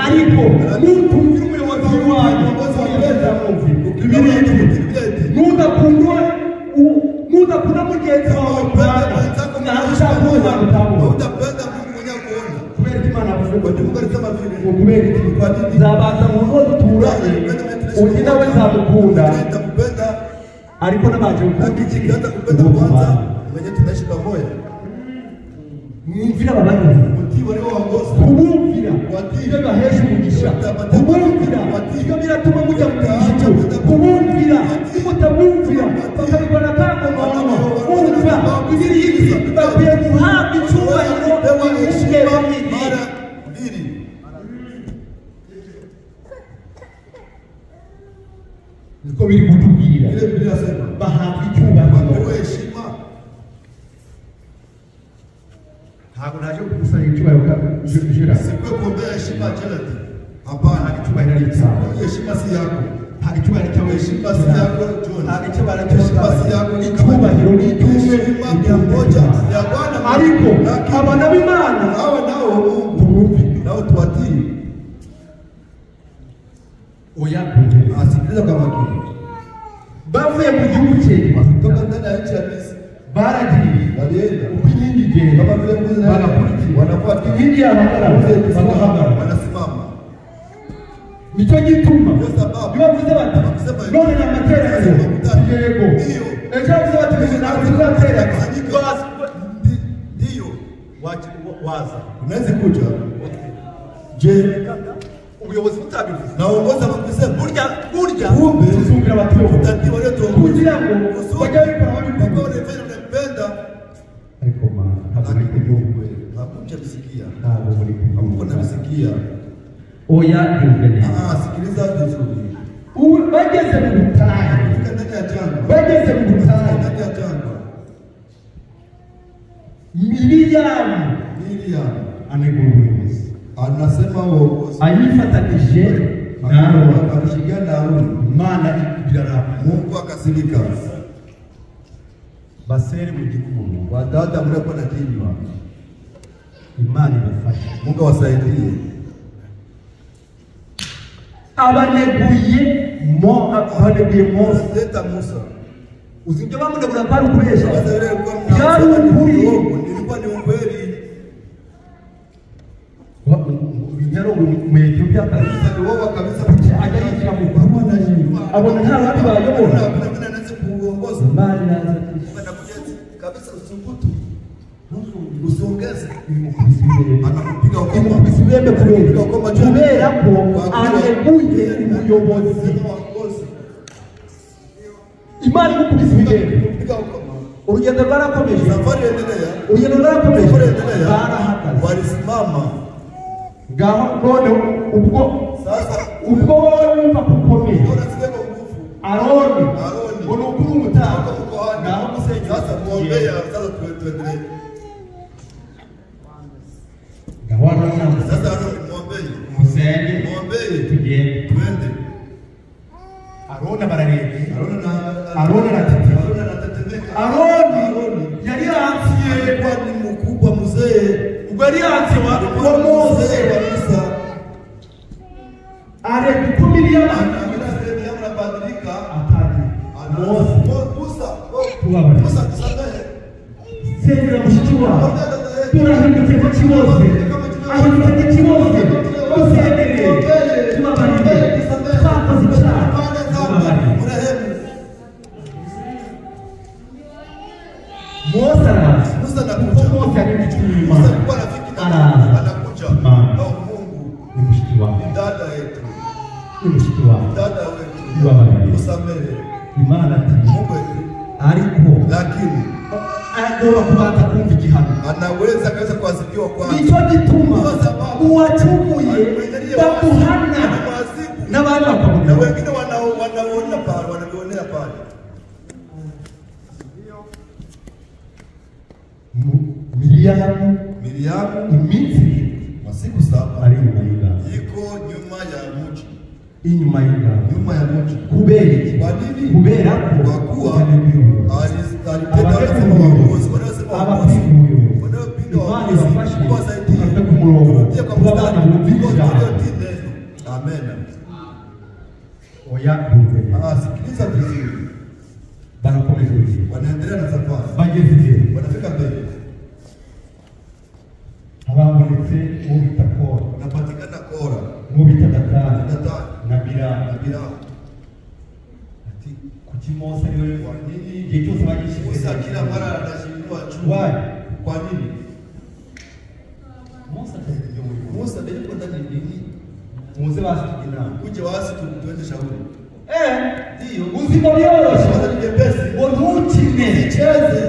ariko nutumvira umuyobozi wanyu wabeza mwumvi nudakunda mugenzi wawe Bwana nawe ushaka kuba utabo Utapenda Mungu mwenyewe kuona. kubera ko Imana avuze ngo Mungu alisema vile. kubera iki nzabanza mu ngo duturanye undi nawe nzamukunda Nitakupenda. ariko n'abaje Ukijikianza kupenda kwanza mwenye tunaishi pamoja. mwumvira ababayobozi Mutii wale waongozi. kubumvira iyo bahesha umugisha kubumvira iyo biratuma mujya mu ijuru kubumvira nimutabumvira bakabibona kangonono kumva ibiri iki bakwiye guhabwa icyubahiro n'umwero n'ibiri Mara mbili. niko biri kutubwira Ile Biblia inasema bahabwa icyubahiro wewe heshima. ntabwo naje kugusaba icyubahiro jira Sikwe kuombea heshima Janet. Hapana, icyubahiro ari cyawe heshima si yako. ntabwo icyubahiro cyawe Heshima si yako John. ntabwo icyubahiro Heshima si yako. icyubahiro ni icyumwe Heshima ya moja ya Bwana. ariko abana b'Imana hawa nao Mungu tumwumve nao tuwatii. oya Asikiliza kwa makini. bavuye mu gihugu cye Toka ndani ya nchi ya Misri. baragiye Walienda. uko inkingi igenda Kama vile mbuzi na bagakurikira wanafuata. inkingi yahagarara bagahagarara Wanasimama. nicyo gituma Kwa sababu iyo bavuze bati none ni amateraniro yego ejo bavuze bati ntabwo tuzaterana Ndio. Waza. Unaweza kuja. Je, ubuyobozi butabivuze naongoza kusema burya kumbe tuzumvira abaturage utati wale tuongoza. kugira ngo bajye bikora babikora Kwa wale vile unapenda. ariko mana ntabwo muri kubyumva Hakuja kusikia. ntabwo muri Hakuja kubyumva kusikia. oya yumve neza Sikiliza vizuri. ubu bageze mu butayu Fika ndani ya jangwa. bageze mu butayu Ndani ya jangwa. Miriyamu Miriam anegura ubuyobozi anasema uongozi. ayifatanije nawe Akashikia na Haruni. imana irarama Mungu akasirika. basere mu gihugu Wadada mliokuwa na kinywa. imana ibafasha Mungu awasaidie. abaneguye Mose Leta Musa. uzi ibyo bamunegura kwari ukoresha Sasa ile ilikuwa byari ukuri ilikuwa ni ukweli. rero mu Ethiopia kabisa Aliuawa kabisa. ajya yinjira mu gihugu abona nta bandi bayobora Hakuna anaweza kuongoza. imana iraza Anakuja kabisa usubutu. Usiongeze. imukubise Anakupiga ukoma. imukubise ibembe kubera ko aneguye ubuyobozi Imani mukubise ibigenge. Kupiga ukoma. Urugendo rwarakomeje. Safari endelea. Urugendo rwarakomeje. Safari endelea. Barahagaze. Walisimama. Ngaho none Sasa ubwo wumva kukomeye. unasikia nguvu. Aroni. Aroni. Unukuru mutaka. Ngaho musenyi. Sasa muombea sasa tuendelee. Ngaho Sasa Aroni muombee. musenge Muombee. tugende. Twende. Aroni bararebe. Aroni anatetemeka. Aroni yari yansiye Alikuwa ni mkubwa mzee. ubwo yari yansiye wa Mose kabisa. are kutumilia Angalia sehemu yangu inabadilika. atari Mose Musa. tubabare Musa tusamehe. sengera mushiki wawe turahindutse ku kibazo ahindutse ku kibazo usengere tubabarire twakoze icyaha tubabarire Mose araza Musa kuko anakuja. Mose ari inshuti Musa y'Imana alikuwa rafiki na araza anakuja. Mama. Kwa Mungu. ni mushiki wawe Ni dada yetu. ni mushiki wawe Dada wetu. tubabarire Musamehe. Imana ati Mungu wetu. ariko Lakini agomba kubanza kumva igihano anaweza kaweza kuadhibiwa kwanza. nicyo gituma uwacumuye bamuhana n'abandi Na bakamugana wengine wanaona pale, wanavionea pale. Miriyamu Miriamu iminsi masiku 7 ari inyuma y'ingabo iko nyuma ya mji. inyuma y'ingabo Nyuma ya mji. kubera iki Kwa nini? kubera ko Kwa kuwa alitenda wanasema waongozi, wanasema waongozi. abapinguye Wanaopinga Imana waongozi. ibafashe Kwa zaidi. tukape ku murongo Turudie kwa tuba mstari. abana bumvira ijambo Turudie neno. Amen. oya yumve Sikiliza vizuri. barakomeza urugendo Wanaendelea na safari. bageze imbere Wanafika mbele. ababonetse uwo bita Kora Wanapatikana Kora. uwo bita Datani Datani. na Biramu Na Biramu. ati kuki Mose ari we Kwa nini? igihe cyose bagishyize Musa kila mara anashindwa juu. Why? Kwa nini? Mose atari ibyo muri Mose Musa ndiye kwa ndani nini? muze basiga inama Uje wasi tuende shauri. ndiyo ubuzima byoroshye Sasa ni nyepesi. ngo ntukine Cheze.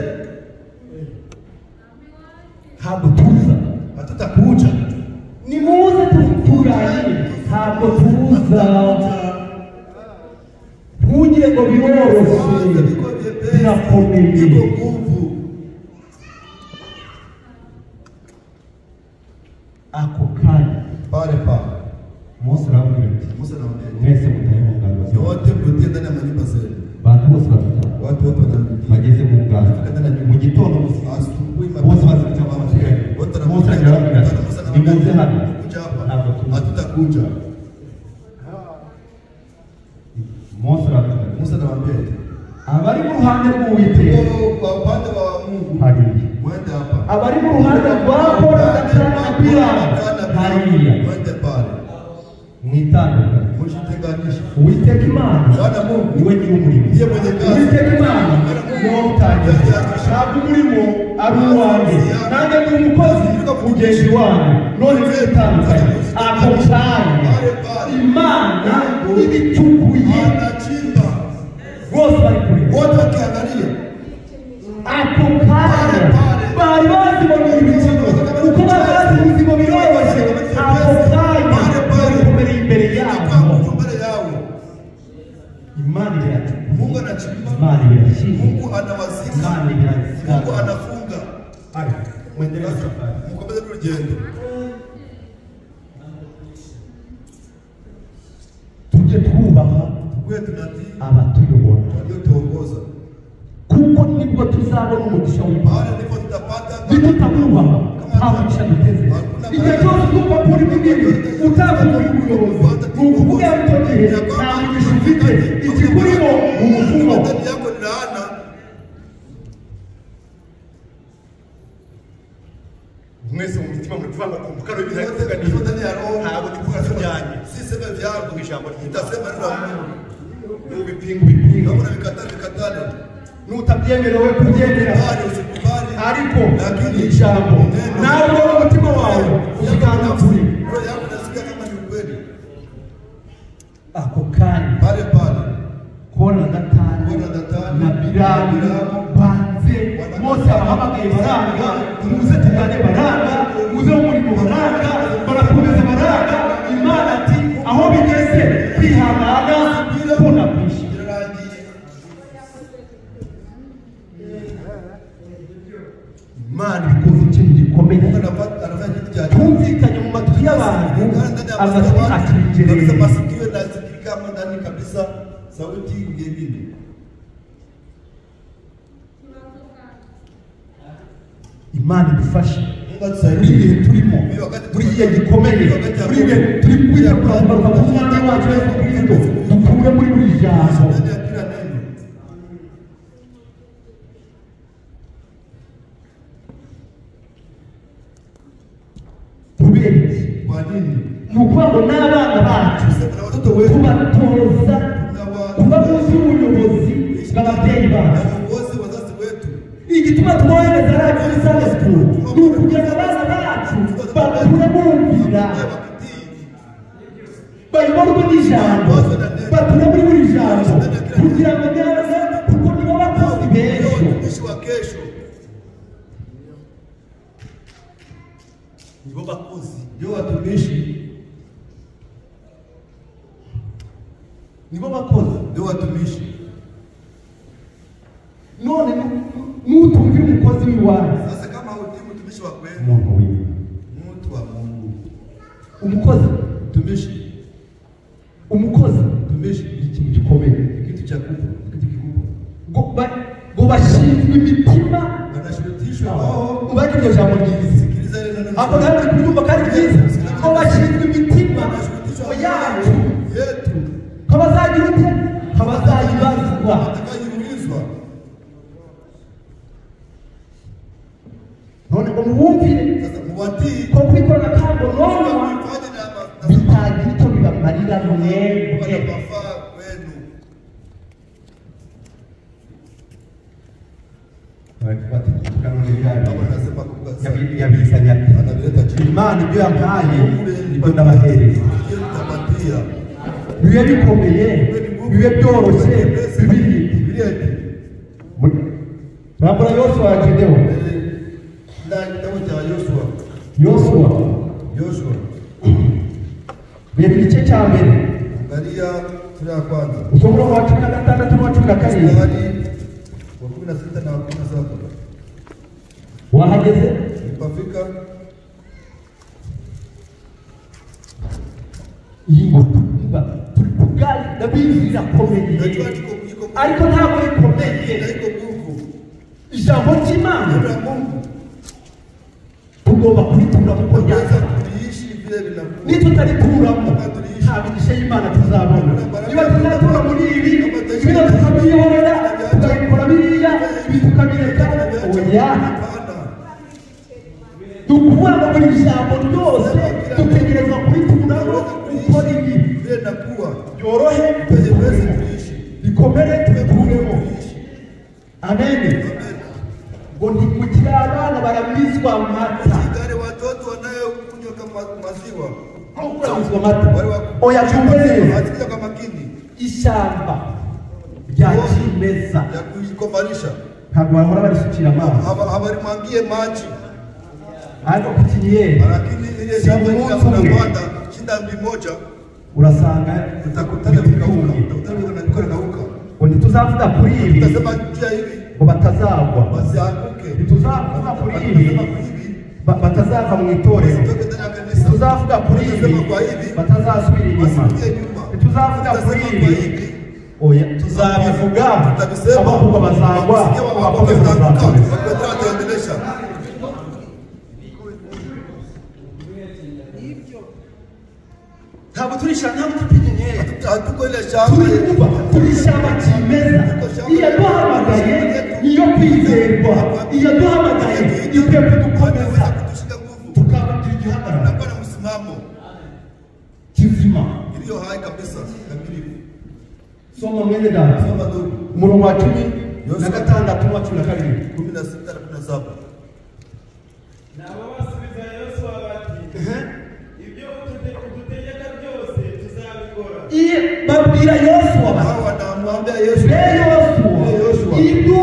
ntabwo tuza Hatutakuja. ni muze tuganire ntabwo tuza ntugire ngo biroroshye Viko vyepesi. birakomeye Viko nguvu. ako kanya Pale pale. Mose arabwira ati Musa anaambia. mwese mutari mu ngabo zose Wote mrudie ndani ya manyumba zenu. bantu bose bafite Watu wote wanarudia. bageze mu ngabo mu gitondo gusa Asubuhi bose bazirika amategeko wote Mose arabwira ati nimuze hano kuja hapa. ntabwo tuza Hatutakuja. Mose arabwira ati Musa anawaambia. abari mu ruhande rw'Uwiteka Kwa upande wa Mungu. hariya Mwende hapa. abari mu ruhande rwa Kora Datani na Biramu hariya Mwende pale. mwitandukanye Mujitenganishe. Uwiteka Imana Bwana Mungu niwe nyir'umurimo ndiye mwenye kazi. Uwiteka Imana niwe utangiye ntabwo umurimo ari uwanjye nanjye ndi umukozi mugenzi wanyu none mwitandukanye ako kanya Imana ibitukuye Anachimba. bose bari kureba Wote wakiangalia. ako kanya bari baziboneye ibiciro uko bari bazi ubuzima biroroshye ako kanya barikomere imbere yabo Kwa mbele yao. Imana iratukuye Mungu anachimba. Imana irashyira Mungu anawazika. Imana irashyira Mungu anafunga. mwendelea safari Mukomeze urugendo. tujye twubaha Kwe tunatii abatuyobora waliotuongoza. kuko nibwo tuzabona umugisha w'Imana Maana ndipo tutapata nitutamubaha nta mugisha duteze igihe cyose uzumva ko uri munini utavuye ubuyobozi ni ukuvuga icyo gihe nta mugisha ufite ikikurimo ni umuvumo ndani yako ni laana. mwese mu mitima muratuvuga ngo kumbuka no bihe Wote ndio ndani ya roho. ntabwo tuvuga tujyanye Si sema vyangu. ijambo ry'Imana Nitasema neno la Mungu. n'ubipinga ubipinga Kama unavikataa. nutabyemerewe kubyemera Bali usikubali. ariko Lakini ijambo nawe wowe umutima wawe usigana kuri roho yako inasikia kama ni ukweli. ako kanya Pale pale. Kora Datani Kuna Datani ibwami banze bose abahamagaye baranga, muze tugane baranga, muze umurimo baranga, barakomeza baranga. Imana ati aho bigeze kwihangana kubona kwisha. Imana ikoze ikintu gikomeye, tumvikanye mu matwi y'abantu, amatwi akigereye. masikio nasikika ndani kabisa sauti ngevini. Imana idufashe muri ibihe turimo, muri igihe gikomeye, muri ibihe turi kwita kwambaruka ku mwana wacu Yesu Kristo, dukure muri buri jambo. Kwa nini? Nukuvuga ngo n'abana bacu tubatoza kuba munsi y'ubuyobozi bw'ababyeyi bacu. Igituma tubohereza radiyo muri Sunday School ni ukugira ngo abana bacu bakure bumvira, bayoborwe n'ijambo, bakure muri buri jambo, kugira ngo neza kuko nibo bakozi b'ejo. Nibo bakozi, nibo watumishi, nibo bakozi, nibo watumishi. None nutumvira umukozi w'iwanyu. Sasa kama utii mtumishi wa kweli, Mungu wewe, mtu wa Mungu, umukozi mtumishi, umukozi mtumishi, ikintu gikomeye, ikintu cya kubwa, ikintu kikubwa. Ngo bashinzwe imitima, banashurutishwa aho ubaki iryo jambo ryiza. Hapo ndio kunyumba kari byiza. Ngo bashinzwe imitima yacu yetu, kabazagira ute, kabazayibazwa. None umwumvire ko kwikorana kandi none bitagira icyo bibamarira mwebwe. Yabizanya ati Imana ibyo yampaye nibyo ndabahereza, bibe bikomeye, bibe byoroshye, bibiri Rabura Yosuwa yagedeho Yosuwa biri igice cya mbere, angalia sura ya kwanza usomero wa 16 na 17 wa 16 na 17. Wahageze ipafika yingo turi kugali nabizi irakomeye, ariko ntabwo ikomeye, ijambo ry'Imana tugomba kuritura kuko ryaza nitutarituramo nta migisha y'Imana tuzabona. Niba tuzatura muri ibi niba tukabiyobora tukabikora biriya ibi tukabireka, oya dukuvuga ngo buri jambo ryose dutegerezwa kurituramo gukora ibi byorohe bikomere tubikuremo. Amen. Ngo ntikukira abana barabizwa amata, watoto wanayokunywa kama maziwa kurabizwa amata. Oya cyumvere atikira kama makini ishyamba rya kimeza ya kuyikomarisha, ntabwo bahora barisukira amazi, habarimwangie maji, ariko kukinye lakini ile shamba linapanda shinda mmoja urasanga utakutana vikauka. Ngo ntituzavuga kuri ibi, tutasema juu ya hivi ngo batazagwa, basianguke. Ntituzavuga kuri ibi batazava mu itorero, ntituzavuga kuri ibi batazasubira inyuma, ntituzavuga kuri ibi, oya tuzabivuga abakobwa bazagwa, abakomeza bazakomeza. Ntabwo turisha ntabwo tupigenye, hatuko ile shamba, turishamba kimeza. Iyo duhamagaye iyo kwizerwa, iyo duhamagaye ikwiye kudukomeza tukaba tugihagarara na msimamo kizima iliyo hai kabisa kamilifu. Soma mwene dada, Soma ndugu, umurongo wa 16 wa 12. Nabo basubiza Yosuwa bati ibyo ututegeka byose tuzabikora. Babwira Yosuwa hawa wanamwambia Yosuwa, Yosuwa ibyo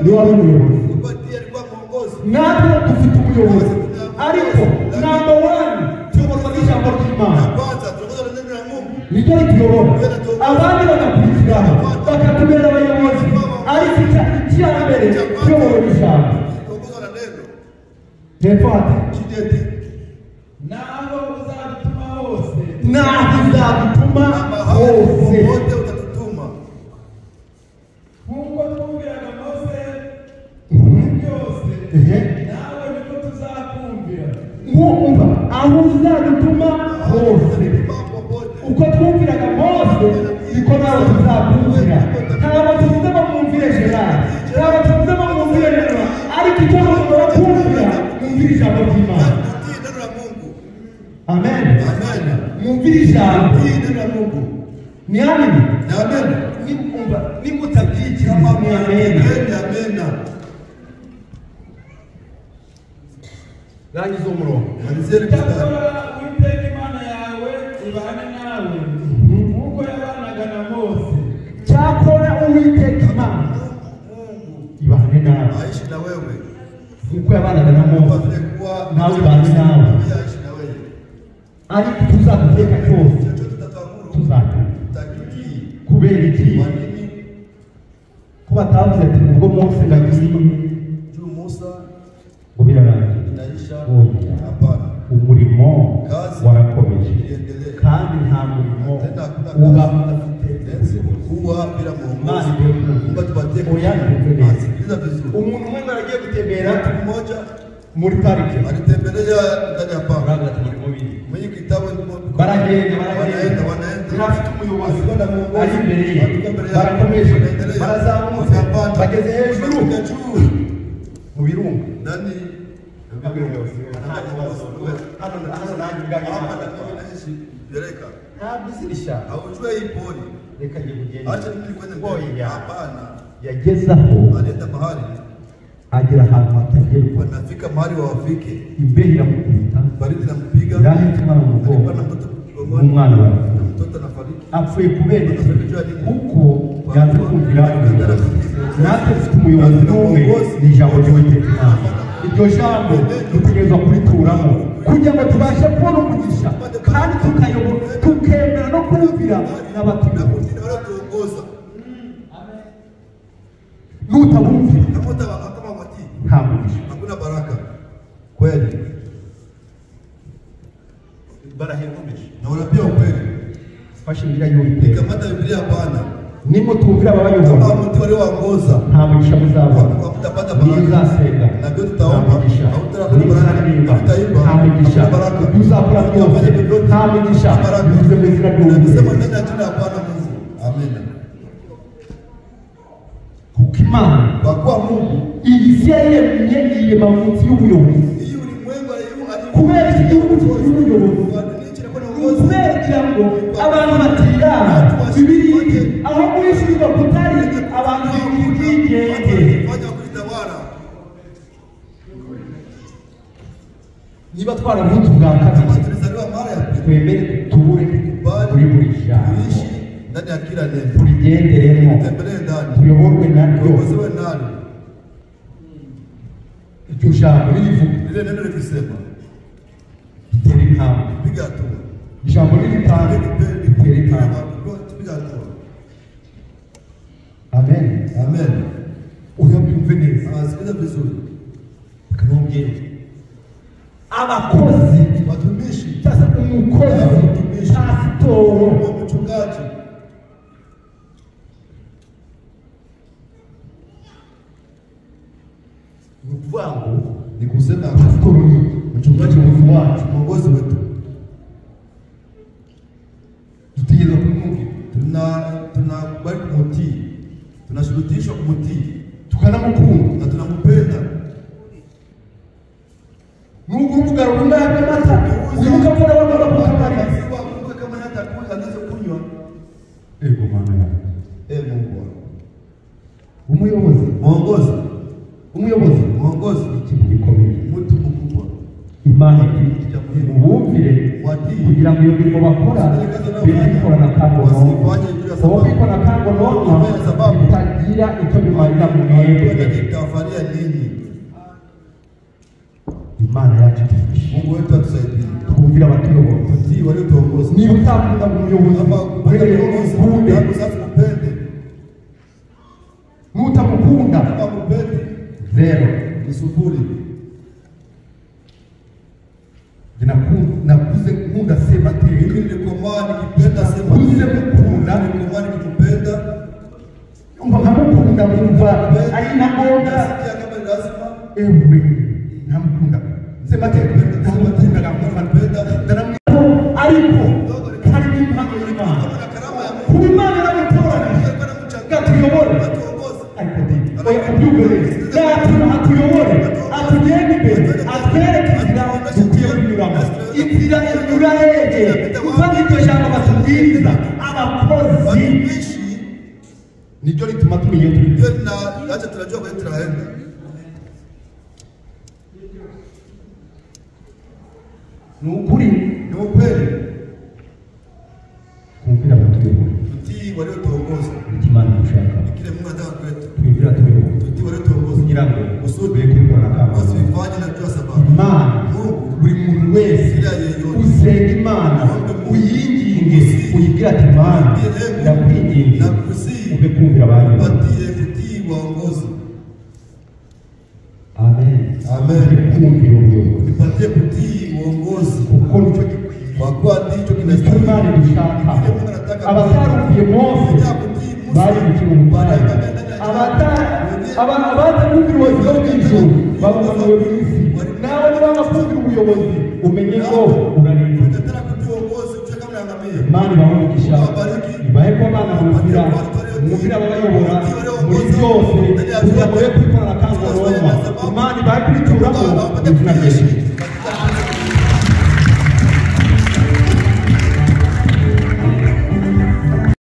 ni wari umuyobozi. Kuko ndiye alikuwa mwongozi. Natwe dufite umuyobozi. Ariko namba 1 tuyoborwa n'ijambo ry'Imana. Kwanza tunaongozwa na neno la Mungu. Niko tuyobora. Abandi bagakurikirana bakatubera abayobozi. Ariko icya mbere tuyobora n'ijambo. Tunaongozwa na neno. Tefate. Kidete. naho uzadutuma hose Naho uzadutuma hose. Wote utatutuma. nk'uko twumviraga Mose byose nawe niko tuzakumvira. Mwumva aho uzadutuma hose. Uko twumviraga Mose niko nawe tuzakumvira. Ntabwo tuvuze ngo mwumvire Gerard, ntabwo tuvuze ngo mwumvire Nero, ariko icyo mugomba kumvira mwumvire ijambo ry'Imana. Neno la Mungu. Amen. Amen. Mwumvire ijambo. Neno la Mungu. Ni amini. Amen. Nimumva nimutabyikira ni amen. Amen. Rangiza umurongo. Malizeni mstari. Cyakora Uwiteka Imana yawe ibane nawe nk'uko yabanaga na Mose. Cyakora Uwiteka Imana ibane nawe Aishi na wewe. nk'uko yabanaga na Mose nawe ibane nawe. Aishi na wewe. Ariko tuzaguteka cyose Chochote tutakuamuru. tuzajya. Tutakitii. Kubera iki? Kwa nini? Ko batavuze ati ubwo Mose ndagiye Juu Musa ngo birarangiye. inaisha. Oya. Hapana. Umurimo Kazi warakomeje iendelee. kandi nta murimo Tena hakuna uba kazi. udafite Kuwa bila Imana mwongozo. igiye Mungu atupatie Oya, kutii. neza. Sikiliza vizuri. umuntu umwe aragiye gutembera Mmoja muri parike alitembelea ndani ya pango. baravuga ati muri mubiri Mwenye kitabu baragenda wanaenda. ntafite umuyobozi Walikuwa na mwongozo. ari imbere ye Walikuwa mbele yake. barakomeje Wanaendelea. barazamutse Wakapanda. bageze hejuru Wakafika juu. mu birunga Nani? hano nanjye ubwanjye Hapa ntabwo na naishi Jereka. ntabwo izi rishaka Haujua hii pori. reka njye kugenda Acha mimi kwenda mbele. Oya. Hapana. yageze aho Alienda mahali. agera ahantu hatagerwa Wanafika mahali wawafike. imbeho iramukubita Baridi nampiga. irahita umwana mu Alikuwa mugongo na mtoto mgongoni. umwana barapfa Mtoto anafariki. apfuye kubera iki kuko yanze kumvira umuyobozi. Natwe dufite umuyobozi n'umwe ni ijambo ry'Uwiteka Imana. Iryo jambo dutegerezwa kurituramo kugira ngo tubashe kubona umugisha kandi tukemera no kumvira n'abatuyobora. Tuongoza. Nutabumvira Kama watii. nta mugisha. Hakuna baraka. Kweli. Barahemumisha. Na unapia ukweli. Fashe Bibiliya y'Uwiteka. Kamata Biblia Bwana. Nimutumvira ababayobora Kama mtu walioongoza. nta mugisha muzabona. Hamtapata Niyo baraka. uzasenga Na ndio nta tutaomba. mugisha. Hautapata Niyo baraka. uzaririmba Hatutaimba. nta mugisha. Hakuna baraka. Ibyo uzakora byose nta mugisha. Bivuze mu izina Tunasema ry'Uwiteka. ndani ya jina la Bwana Mungu. Amen. Kuko Imana Kwa kuwa Mungu iyi si yaremye iyirema munsi y'ubuyobozi. hii ulimwengu Kubera iki gihugu kigira ubuyobozi ni ukubera kugira ngo abantu batirana Bibiliya aho guhishurirwa kutari abantu b'ubwigenge. Niba twaravutse ubwa kabiri twemere tubure kuri buri jambo ndani ya kila neno. turigenderemo Tembelee ndani. tuyoborwe naryo. Tuongozewe nani? Iryo jambo ririvuga Lile neno likisema ritera intambwe. piga hatua. Ijambo riritanga ritera intambwe. Piga hatua. Amen. Amen. Uyabyumve neza. Sikiliza vizuri. Kanongere abakozi Watumishi, sasa umukozi pasitoro mchungaji, ni ukuvuga ngo ni kusema pasitoro ni mchungaji wacu mwongozi wetu. dutegereza kumwumvira Tunakubali kumutii, tunashurutishwa kumutii tukanamukunda. na tunampenda. Nubwo umugabo runaka amata wibuka ko n'abandi baramutabariza. Kumbuka kama hata anaweza kunywa. Ego mana yangu. Mungu wangu. Umuyobozi Mwongozi ni ikintu gikomeye. mtu mkubwa. Imana iti mubumvire kugira ngo iyo mirimo bakora bikorana kandi ubu bikorana kandi bitagira icyo bimarira mu mwebwe. Imana yacu Mungu wetu atusaidie. Tukumvira abatuyobozi. Tutii waliotuongoza. Niba utakunda umuyobozi ukunde. Mutamukunda. Zero. Ni sufuri. Nakuze nkunda sema ati mimi nilikomaa nikipenda sema kuze mukunda nilikomaa nikipenda nkamukunda mumva ari nagonga kama lazima ewe namukunda sema ati namukunda nampenda ariko hari impano y'Imana kuba Imana aramutora gatuyobora ariko ndi atuyobore atugende imbere atwereke inzira tugiye kunyuramo inzira inyurahege kuva iryo jambo batubwiriza abakozi niryo rituma tumenya ndio acha tunajua kwa tutaenda ni ukuri ni ukweli kumvira abatuyoboye tutii waliotuongoza Imana dushaka kile Mungu anataka kwetu twibwira tuyoboye tutii waliotuongoza kugira ngo usubire kubikora kama wasifanye na kwa sababu Imana buri muntu wese usenga Imana uyinginge uyibwira ati Imana ndakwinginze ube kumvira abantu patie kutii waongozi. Amen. Kumvira ubuyobozi Nipatie kutii uongozi kuko nicyo kwa kuwa ndicho kinastahili. Imana dushaka abatarukiye Mose bari mu mubare abatakumvira ubuyobozi bwo mw'ijuru babumanuwe mu isi nawe niba bakumvira ubuyobozi umenye ko urarinda Imana ibamugisha ibahe ko abana bumvira ababayobora muri byose kugira ngo ye kwikorana kandi Imana ibahe kwituramo mu izina rya Yesu.